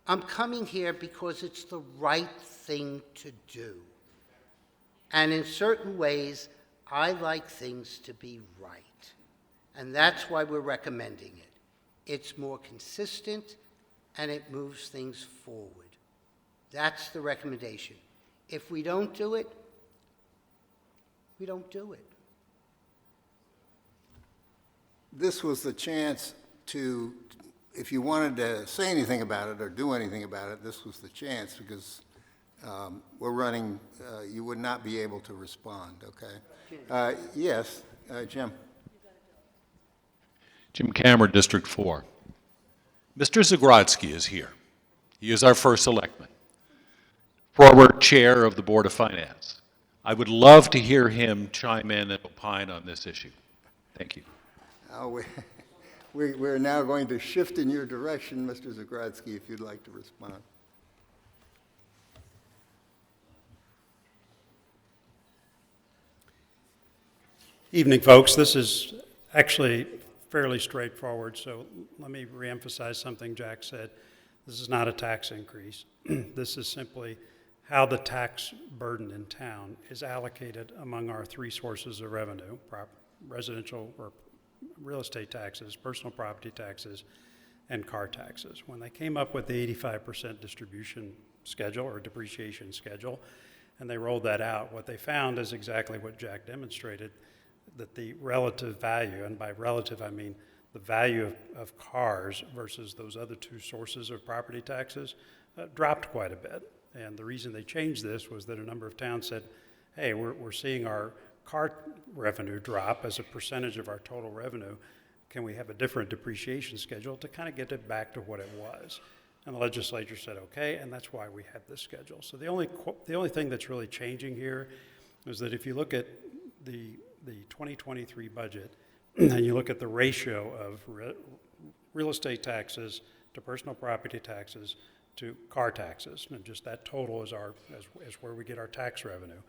I'm coming here because it's the right thing to do. And in certain ways, I like things to be right. And that's why we're recommending it. It's more consistent, and it moves things forward. That's the recommendation. If we don't do it, we don't do it. This was the chance to, if you wanted to say anything about it or do anything about it, this was the chance, because we're running, you would not be able to respond, okay? Yes, Jim. Jim Cameron, District 4. Mr. Zagrodzky is here. He is our first selectman, former chair of the Board of Finance. I would love to hear him chime in and opine on this issue. Thank you. We're now going to shift in your direction, Mr. Zagrodzky, if you'd like to respond. Evening, folks. This is actually fairly straightforward, so let me reemphasize something Jack said. This is not a tax increase. This is simply how the tax burden in town is allocated among our 3 sources of revenue: residential or real estate taxes, personal property taxes, and car taxes. When they came up with the 85% distribution schedule or depreciation schedule, and they rolled that out. What they found is exactly what Jack demonstrated, that the relative value, and by relative I mean the value of cars versus those other two sources of property taxes, dropped quite a bit. And the reason they changed this was that a number of towns said, hey, we're seeing our car revenue drop as a percentage of our total revenue. Can we have a different depreciation schedule to kind of get it back to what it was? And the legislature said, okay, and that's why we have this schedule. So the only thing that's really changing here is that if you look at the 2023 budget, and you look at the ratio of real estate taxes to personal property taxes to car taxes, and just that total is where we get our tax revenue.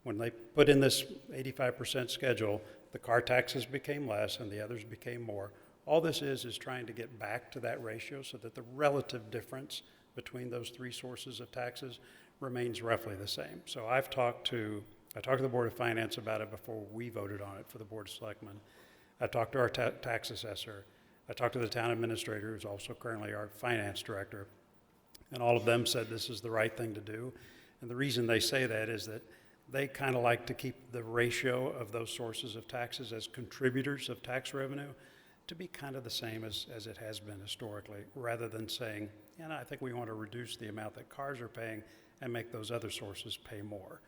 When they put in this 85% schedule, the car taxes became less and the others became more. All this is trying to get back to that ratio so that the relative difference between those three sources of taxes remains roughly the same. So I talked to the Board of Finance about it before we voted on it for the Board of Selectmen. I talked to our tax assessor. I talked to the town administrator, who's also currently our finance director, and all of them said this is the right thing to do. And the reason they say that is that they kind of like to keep the ratio of those sources of taxes as contributors of tax revenue to be kind of the same as it has been historically, rather than saying, I think we want to reduce the amount that cars are paying and make those other sources pay more.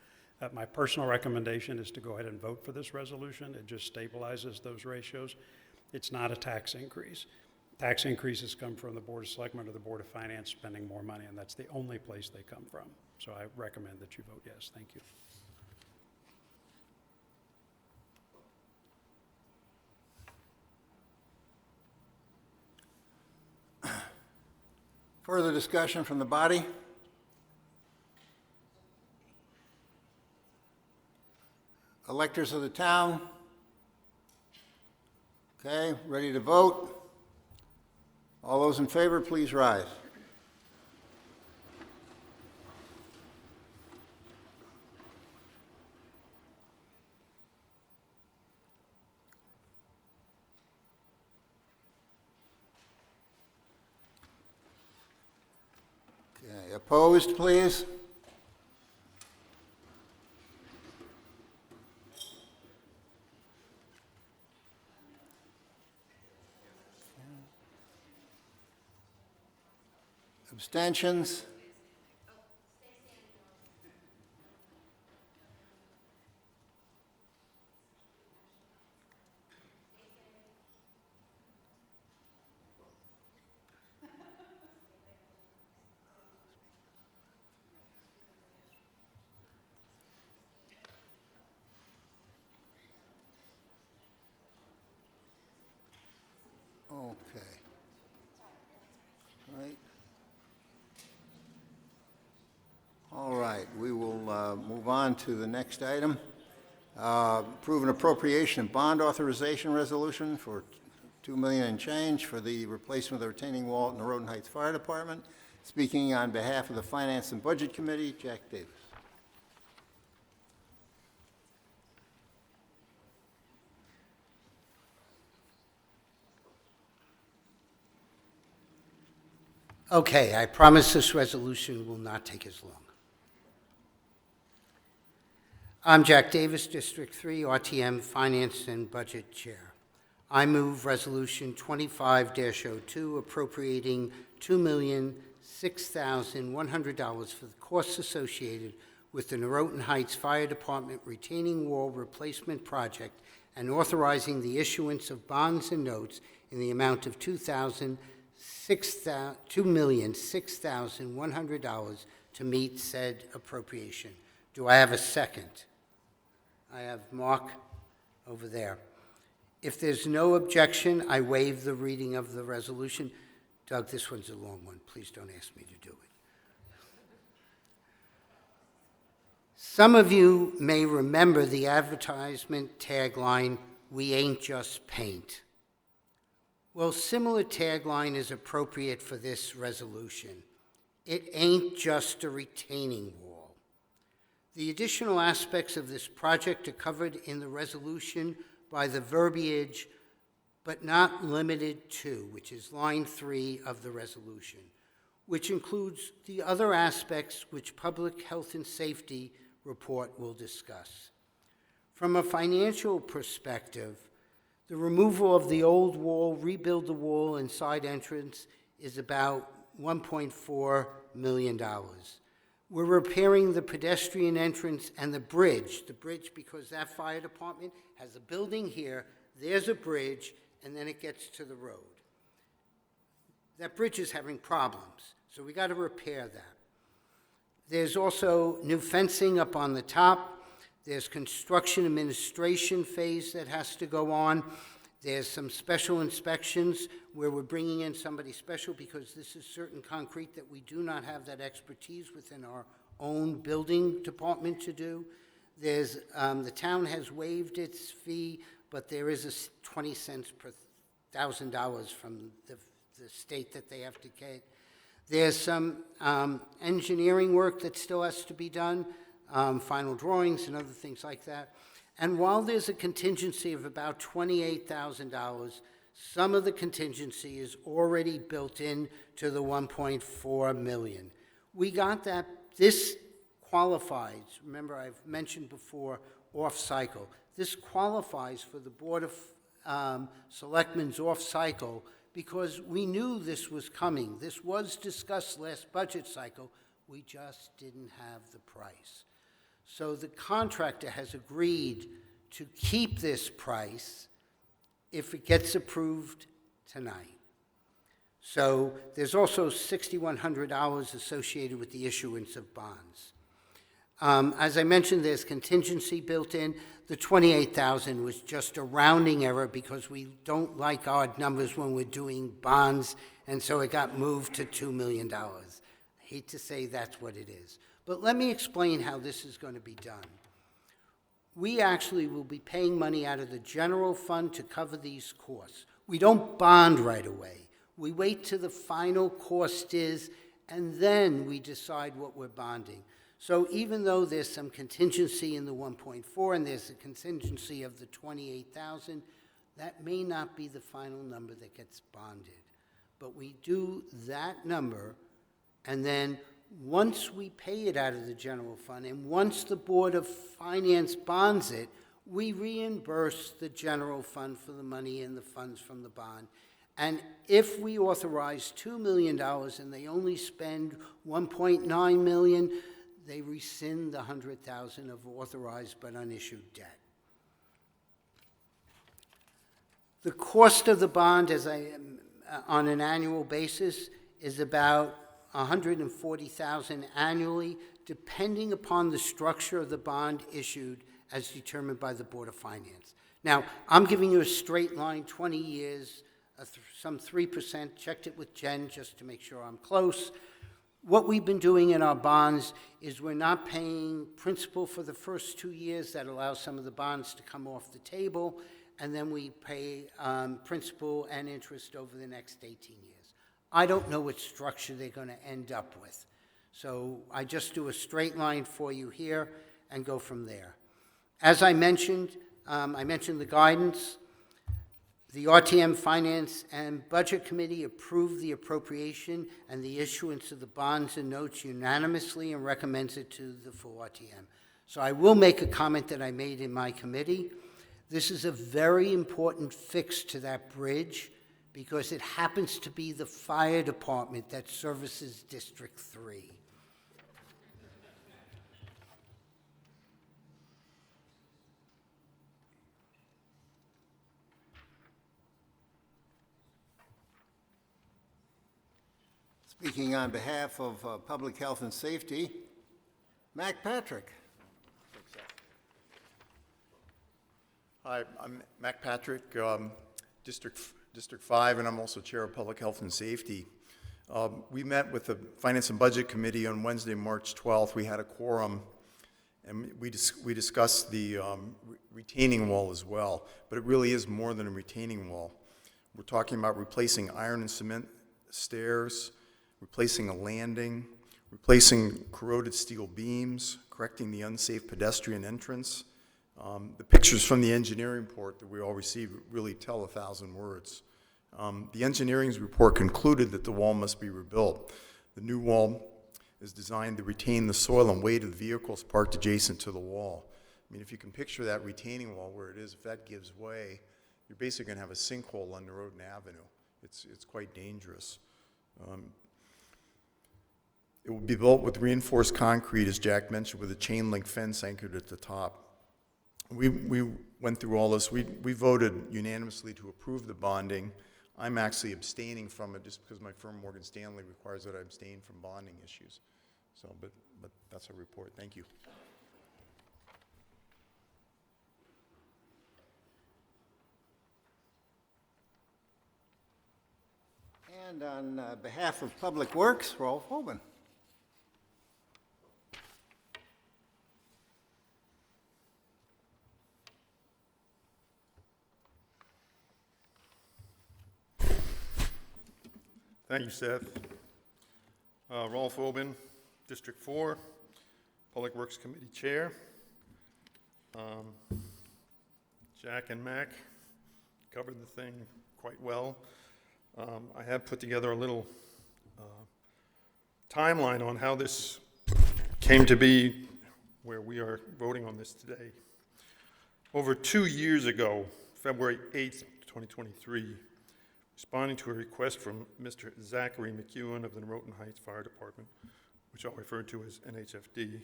My personal recommendation is to go ahead and vote for this resolution. It just stabilizes those ratios. It's not a tax increase. Tax increases come from the Board of Selectmen or the Board of Finance spending more money, and that's the only place they come from. So I recommend that you vote yes. Thank you. Further discussion from the body? Electors of the town? Okay, ready to vote? All those in favor, please rise. Okay, opposed, please? Abstentions? Okay. Right. All right, we will move on to the next item. Approve an appropriation and bond authorization resolution for $2 million and change for the replacement of the retaining wall in the Roden Heights Fire Department. Speaking on behalf of the Finance and Budget Committee, Jack Davis. Okay, I promise this resolution will not take as long. I'm Jack Davis, District 3, RTM Finance and Budget Chair. I move Resolution 25-02 appropriating $2,006,100 for the costs associated with the Norotan Heights Fire Department retaining wall replacement project and authorizing the issuance of bonds and notes in the amount of $2,006,100 to meet said appropriation. Do I have a second? I have Mark over there. If there's no objection, I waive the reading of the resolution. Doug, this one's a long one. Please don't ask me to do it. Some of you may remember the advertisement tagline, "We ain't just paint." Well, similar tagline is appropriate for this resolution. It ain't just a retaining wall. The additional aspects of this project are covered in the resolution by the verbiage, but not limited to, which is line 3 of the resolution. which includes the other aspects which Public Health and Safety report will discuss. From a financial perspective, the removal of the old wall, rebuild the wall and side entrance is about $1.4 million. We're repairing the pedestrian entrance and the bridge because that fire department has a building here, there's a bridge, and then it gets to the road. That bridge is having problems, so we got to repair that. There's also new fencing up on the top. There's construction administration phase that has to go on. There's some special inspections where we're bringing in somebody special because this is certain concrete that we do not have that expertise within our own building department to do. There's, the town has waived its fee, but there is a 20 cents per $1,000 from the state that they have to get. There's some engineering work that still has to be done, final drawings and other things like that. And while there's a contingency of about $28,000, some of the contingency is already built in to the $1.4 million. We got that. This qualifies, remember I've mentioned before, off-cycle. This qualifies for the Board of Selectmen's off-cycle because we knew this was coming. This was discussed last budget cycle. We just didn't have the price. So the contractor has agreed to keep this price if it gets approved tonight. So there's also $6,100 associated with the issuance of bonds. As I mentioned, there's contingency built in. The $28,000 was just a rounding error because we don't like odd numbers when we're doing bonds, and so it got moved to $2 million. I hate to say that's what it is. But let me explain how this is going to be done. We actually will be paying money out of the general fund to cover these costs. We don't bond right away. We wait till the final cost is, and then we decide what we're bonding. So even though there's some contingency in the 1.4 and there's a contingency of the 28,000, that may not be the final number that gets bonded. But we do that number, and then once we pay it out of the general fund, and once the Board of Finance bonds it, we reimburse the general fund for the money and the funds from the bond. And if we authorize $2 million and they only spend $1.9 million, they rescind the $100,000 of authorized but unissued debt. The cost of the bond, on an annual basis, is about $140,000 annually, depending upon the structure of the bond issued as determined by the Board of Finance. Now, I'm giving you a straight line, 20 years, some 3%, checked it with Jen just to make sure I'm close. What we've been doing in our bonds is we're not paying principal for the first 2 years. That allows some of the bonds to come off the table, and then we pay principal and interest over the next 18 years. I don't know what structure they're going to end up with. So I just do a straight line for you here and go from there. As I mentioned the guidance. The RTM Finance and Budget Committee approved the appropriation and the issuance of the bonds and notes unanimously and recommends it to the full RTM. So I will make a comment that I made in my committee. This is a very important fix to that bridge because it happens to be the fire department that services District 3. Speaking on behalf of Public Health and Safety, Mac Patrick. Hi, I'm Mac Patrick, District 5, and I'm also Chair of Public Health and Safety. We met with the Finance and Budget Committee on Wednesday, March 12th. We had a quorum, and we discussed the retaining wall as well, but it really is more than a retaining wall. We're talking about replacing iron and cement stairs, replacing a landing, replacing corroded steel beams, correcting the unsafe pedestrian entrance. The pictures from the engineering report that we all received really tell 1,000 words. The engineering report concluded that the wall must be rebuilt. The new wall is designed to retain the soil and weight of the vehicles parked adjacent to the wall. I mean, if you can picture that retaining wall where it is, if that gives way, you're basically going to have a sinkhole on the road and avenue. It's quite dangerous. It will be built with reinforced concrete, as Jack mentioned, with a chain link fence anchored at the top. We went through all this. We voted unanimously to approve the bonding. I'm actually abstaining from it just because my firm Morgan Stanley requires that I abstain from bonding issues. So, but that's our report. Thank you. And on behalf of Public Works, Rolf Hoban. Thank you, Seth. Rolf Obin, District 4, Public Works Committee Chair. Jack and Mac covered the thing quite well. I have put together a little timeline on how this came to be where we are voting on this today. Over 2 years ago, February 8th, 2023, responding to a request from Mr. Zachary McEwen of the Norotan Heights Fire Department, which I'll refer to as NHFD.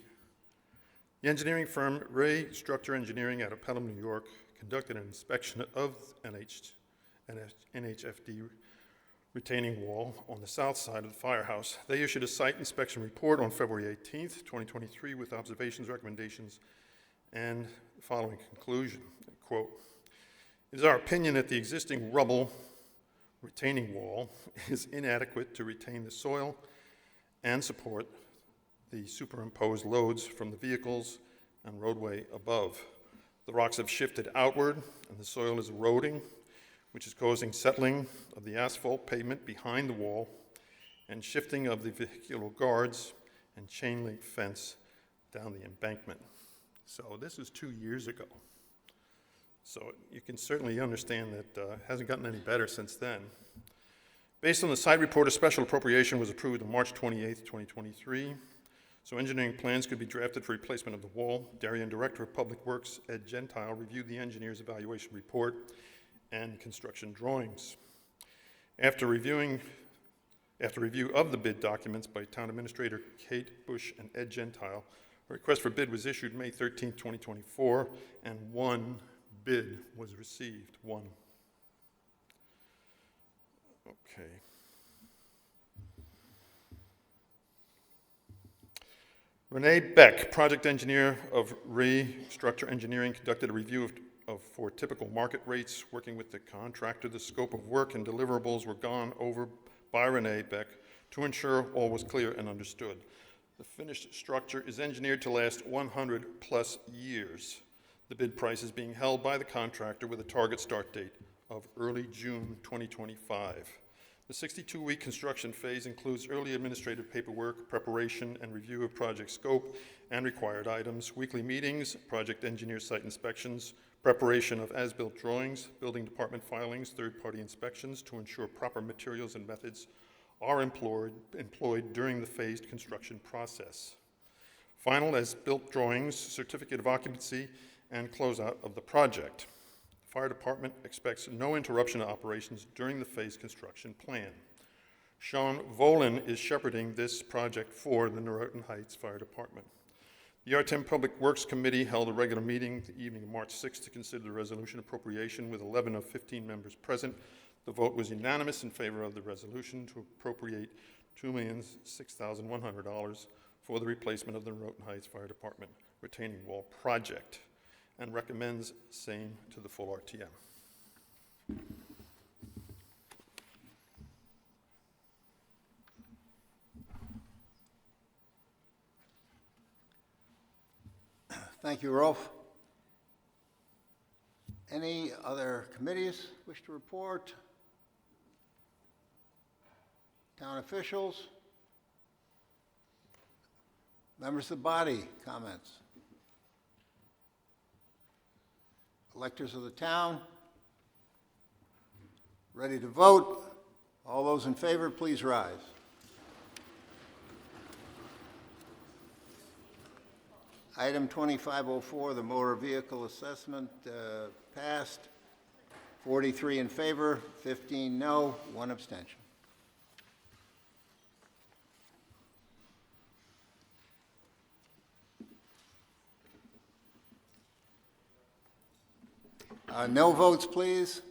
The engineering firm Ray Structure Engineering out of Pelham, New York, conducted an inspection of NHFD retaining wall on the south side of the firehouse. They issued a site inspection report on February 18th, 2023, with observations, recommendations, and the following conclusion, quote, "It is our opinion that the existing rubble retaining wall is inadequate to retain the soil and support the superimposed loads from the vehicles and roadway above. The rocks have shifted outward and the soil is eroding, which is causing settling of the asphalt pavement behind the wall and shifting of the vehicular guards and chain link fence down the embankment." So this is 2 years ago. So you can certainly understand that it hasn't gotten any better since then. Based on the site report, a special appropriation was approved on March 28th, 2023. So engineering plans could be drafted for replacement of the wall. Darien Director of Public Works, Ed Gentile, reviewed the engineer's evaluation report and construction drawings. After review of the bid documents by Town Administrator Kate Bush and Ed Gentile, a request for bid was issued May 13th, 2024, and one bid was received. One. Okay. Renee Beck, project engineer of Ray Structure Engineering, conducted a review for typical market rates. Working with the contractor, the scope of work and deliverables were gone over by Renee Beck to ensure all was clear and understood. The finished structure is engineered to last 100 plus years. The bid price is being held by the contractor with a target start date of early June 2025. The 62-week construction phase includes early administrative paperwork, preparation and review of project scope and required items, weekly meetings, project engineer site inspections, preparation of as-built drawings, building department filings, third-party inspections to ensure proper materials and methods are employed during the phased construction process. Final as-built drawings, certificate of occupancy, and closeout of the project. The fire department expects no interruption of operations during the phase construction plan. Sean Volan is shepherding this project for the Norotan Heights Fire Department. The RTEM Public Works Committee held a regular meeting the evening of March 6th to consider the resolution appropriation with 11 of 15 members present. The vote was unanimous in favor of the resolution to appropriate $2,006,100 for the replacement of the Norotan Heights Fire Department retaining wall project, and recommends same to the full RTM. Thank you, Rolf. Any other committees wish to report? Town officials? Members of the body, comments? Electors of the town? Ready to vote? All those in favor, please rise. Item 2504, the motor vehicle assessment, passed. 43 in favor, 15 no, 1 abstention. No votes, please.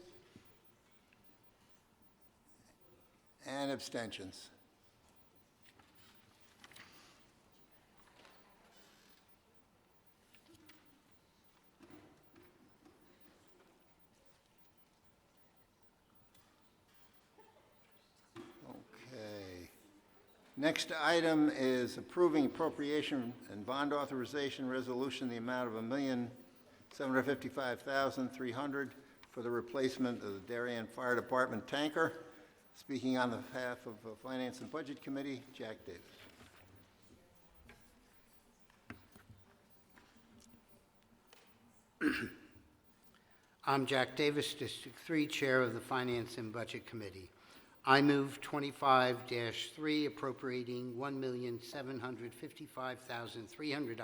And abstentions. Okay. Next item is approving appropriation and bond authorization resolution, the amount of $1,755,300 for the replacement of the Darien Fire Department tanker. Speaking on behalf of the Finance and Budget Committee, Jack Davis. I'm Jack Davis, District 3, Chair of the Finance and Budget Committee. I move 25-3, appropriating $1,755,300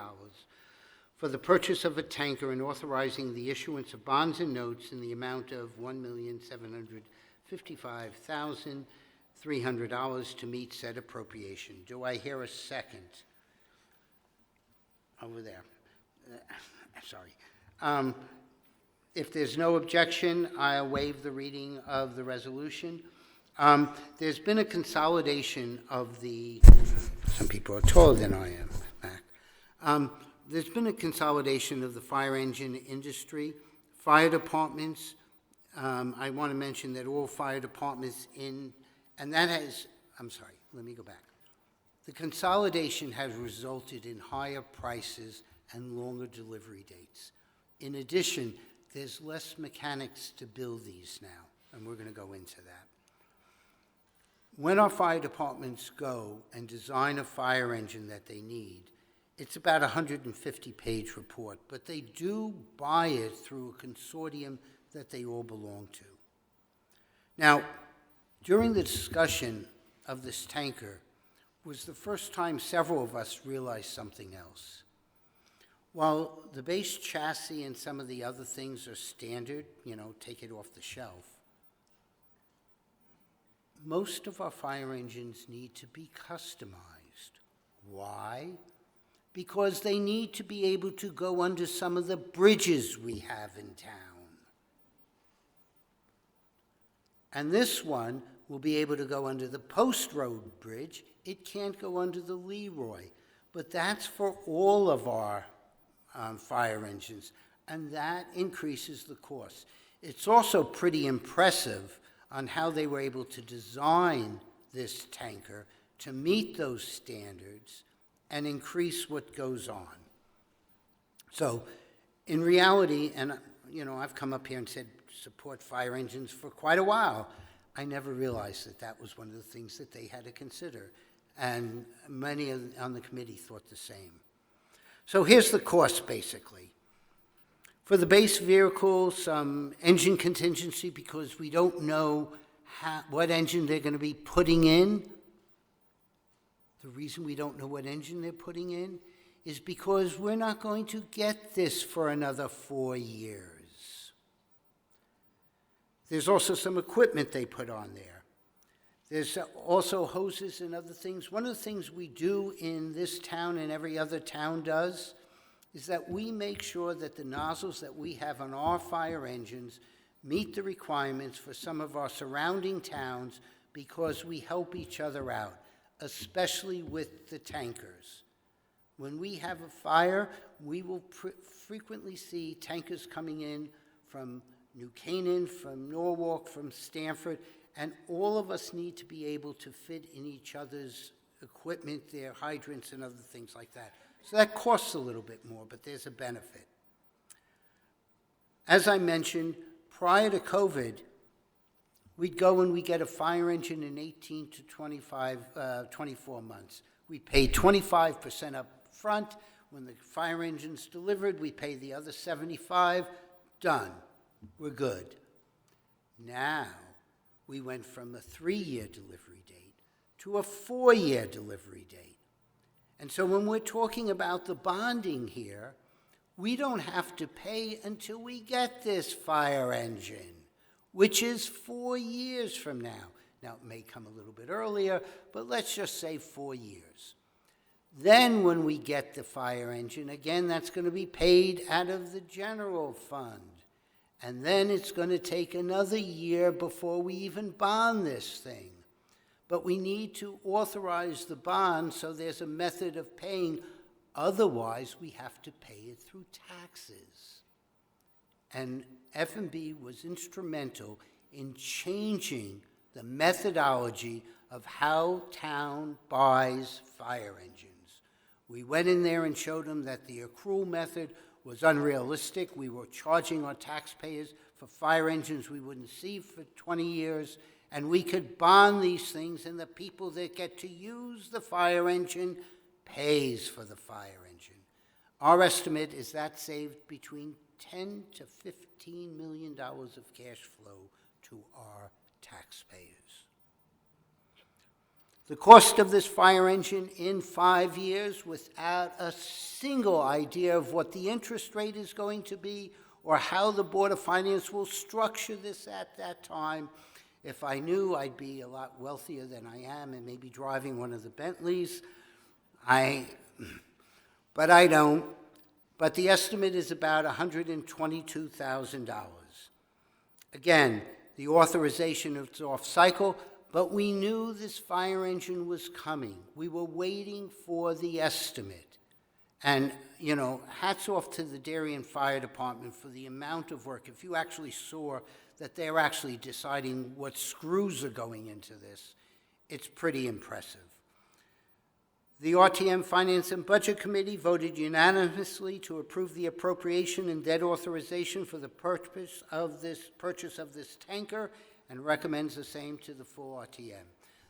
for the purchase of a tanker and authorizing the issuance of bonds and notes in the amount of $1,755,300 to meet said appropriation. Do I hear a second? Over there. Sorry. If there's no objection, I'll waive the reading of the resolution. There's been a consolidation of the, some people are taller than I am, Mac. There's been a consolidation of the fire engine industry. Fire departments, I want to mention that all fire departments and that has, I'm sorry, let me go back. The consolidation has resulted in higher prices and longer delivery dates. In addition, there's less mechanics to build these now, and we're going to go into that. When our fire departments go and design a fire engine that they need, it's about a 150-page report, but they do buy it through a consortium that they all belong to. Now, during the discussion of this tanker was the first time several of us realized something else. While the base chassis and some of the other things are standard, take it off the shelf, most of our fire engines need to be customized. Why? Because they need to be able to go under some of the bridges we have in town. And this one will be able to go under the Post Road Bridge. It can't go under the Leroy. But that's for all of our fire engines, and that increases the cost. It's also pretty impressive on how they were able to design this tanker to meet those standards and increase what goes on. So in reality, and I've come up here and said support fire engines for quite a while, I never realized that that was one of the things that they had to consider, and many on the committee thought the same. So here's the cost, basically. For the base vehicle, some engine contingency because we don't know what engine they're going to be putting in. The reason we don't know what engine they're putting in is because we're not going to get this for another 4 years. There's also some equipment they put on there. There's also hoses and other things. One of the things we do in this town and every other town does is that we make sure that the nozzles that we have on our fire engines meet the requirements for some of our surrounding towns because we help each other out, especially with the tankers. When we have a fire, we will frequently see tankers coming in from New Canaan, from Norwalk, from Stamford, and all of us need to be able to fit in each other's equipment, their hydrants and other things like that. So that costs a little bit more, but there's a benefit. As I mentioned, prior to COVID, we'd go and we get a fire engine in 18 to 24 months. We pay 25% up front. When the fire engine's delivered, we pay the other 75%. Done. We're good. Now, we went from a 3-year delivery date to a 4-year delivery date. And so when we're talking about the bonding here, we don't have to pay until we get this fire engine, which is 4 years from now. Now, it may come a little bit earlier, but let's just say 4 years. Then when we get the fire engine, again, that's going to be paid out of the general fund. And then it's going to take another year before we even bond this thing. But we need to authorize the bond so there's a method of paying. Otherwise, we have to pay it through taxes. And F&B was instrumental in changing the methodology of how town buys fire engines. We went in there and showed them that the accrual method was unrealistic. We were charging our taxpayers for fire engines we wouldn't see for 20 years, and we could bond these things, and the people that get to use the fire engine pays for the fire engine. Our estimate is that saved between $10 to $15 million of cash flow to our taxpayers. The cost of this fire engine in 5 years, without a single idea of what the interest rate is going to be or how the Board of Finance will structure this at that time. If I knew, I'd be a lot wealthier than I am and maybe driving one of the Bentleys. But I don't. But the estimate is about $122,000. Again, the authorization is off cycle, but we knew this fire engine was coming. We were waiting for the estimate. And, you know, hats off to the Darien Fire Department for the amount of work. If you actually saw that they're actually deciding what screws are going into this, it's pretty impressive. The RTM Finance and Budget Committee voted unanimously to approve the appropriation and debt authorization for the purchase of this tanker and recommends the same to the full RTM.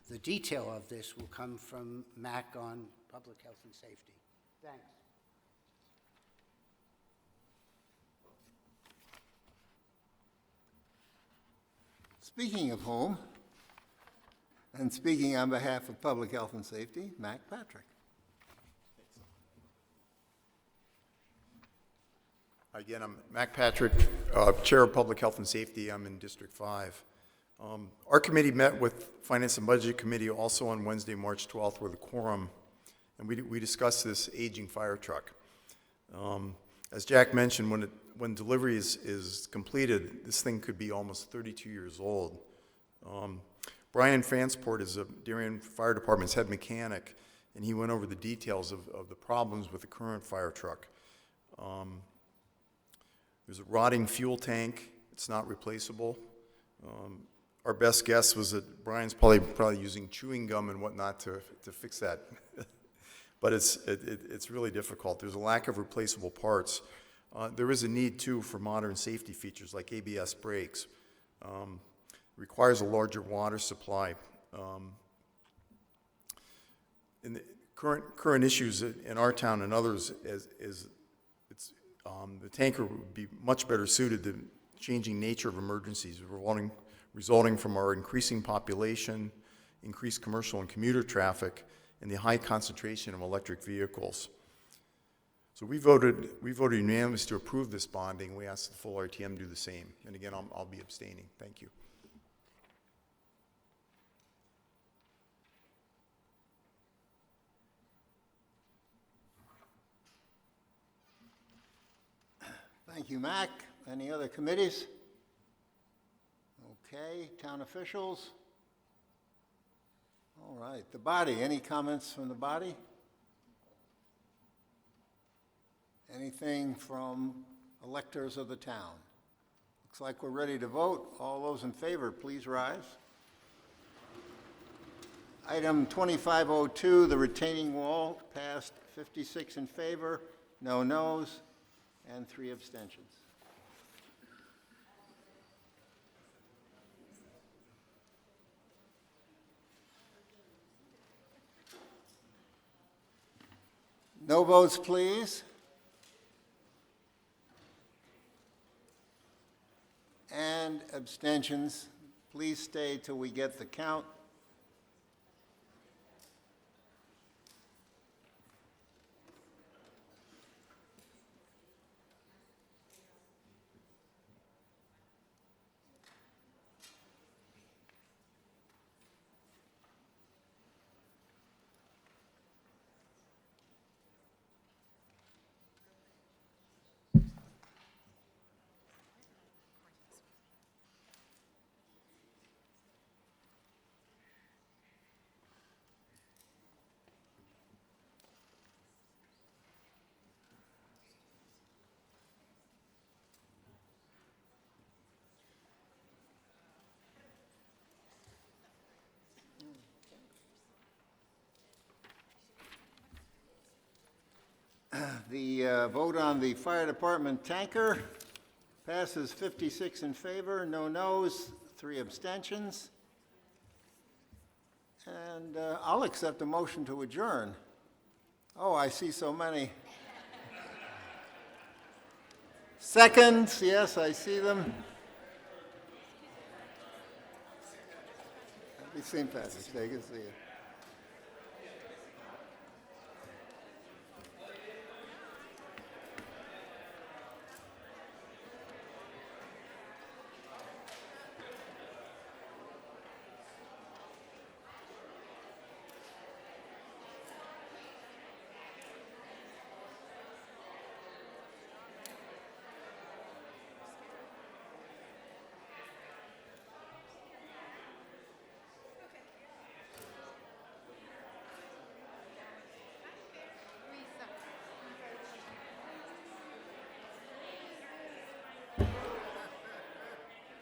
The detail of this will come from Mac on Public Health and Safety. Thanks. Speaking of whom, and speaking on behalf of Public Health and Safety, Mac Patrick. Again, I'm Mac Patrick, Chair of Public Health and Safety. I'm in District 5. Our committee met with Finance and Budget Committee also on Wednesday, March 12th with a quorum, and we discussed this aging fire truck. As Jack mentioned, when delivery is completed, this thing could be almost 32 years old. Brian Fansport is a Darien Fire Department's head mechanic, and he went over the details of the problems with the current fire truck. There's a rotting fuel tank. It's not replaceable. Our best guess was that Brian's probably using chewing gum and whatnot to fix that. But it's really difficult. There's a lack of replaceable parts. There is a need, too, for modern safety features like ABS brakes. Requires a larger water supply. In the current issues in our town and others is the tanker would be much better suited to changing nature of emergencies resulting from our increasing population, increased commercial and commuter traffic, and the high concentration of electric vehicles. So we voted unanimously to approve this bonding. We asked the full RTM to do the same. And again, I'll be abstaining. Thank you. Thank you, Mac. Any other committees? Okay, town officials? All right, the body, any comments from the body? Anything from electors of the town? Looks like we're ready to vote. All those in favor, please rise. Item 2502, the retaining wall, passed 56 in favor, no noes, and 3 abstentions. No votes, please. And abstentions. Please stay till we get the count. The vote on the fire department tanker passes 56 in favor, no noes, 3 abstentions. And I'll accept a motion to adjourn. Oh, I see so many. Seconds, yes, I see them. Happy St. Patrick's Day, good to see you.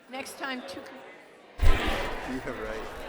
Next time, You're right.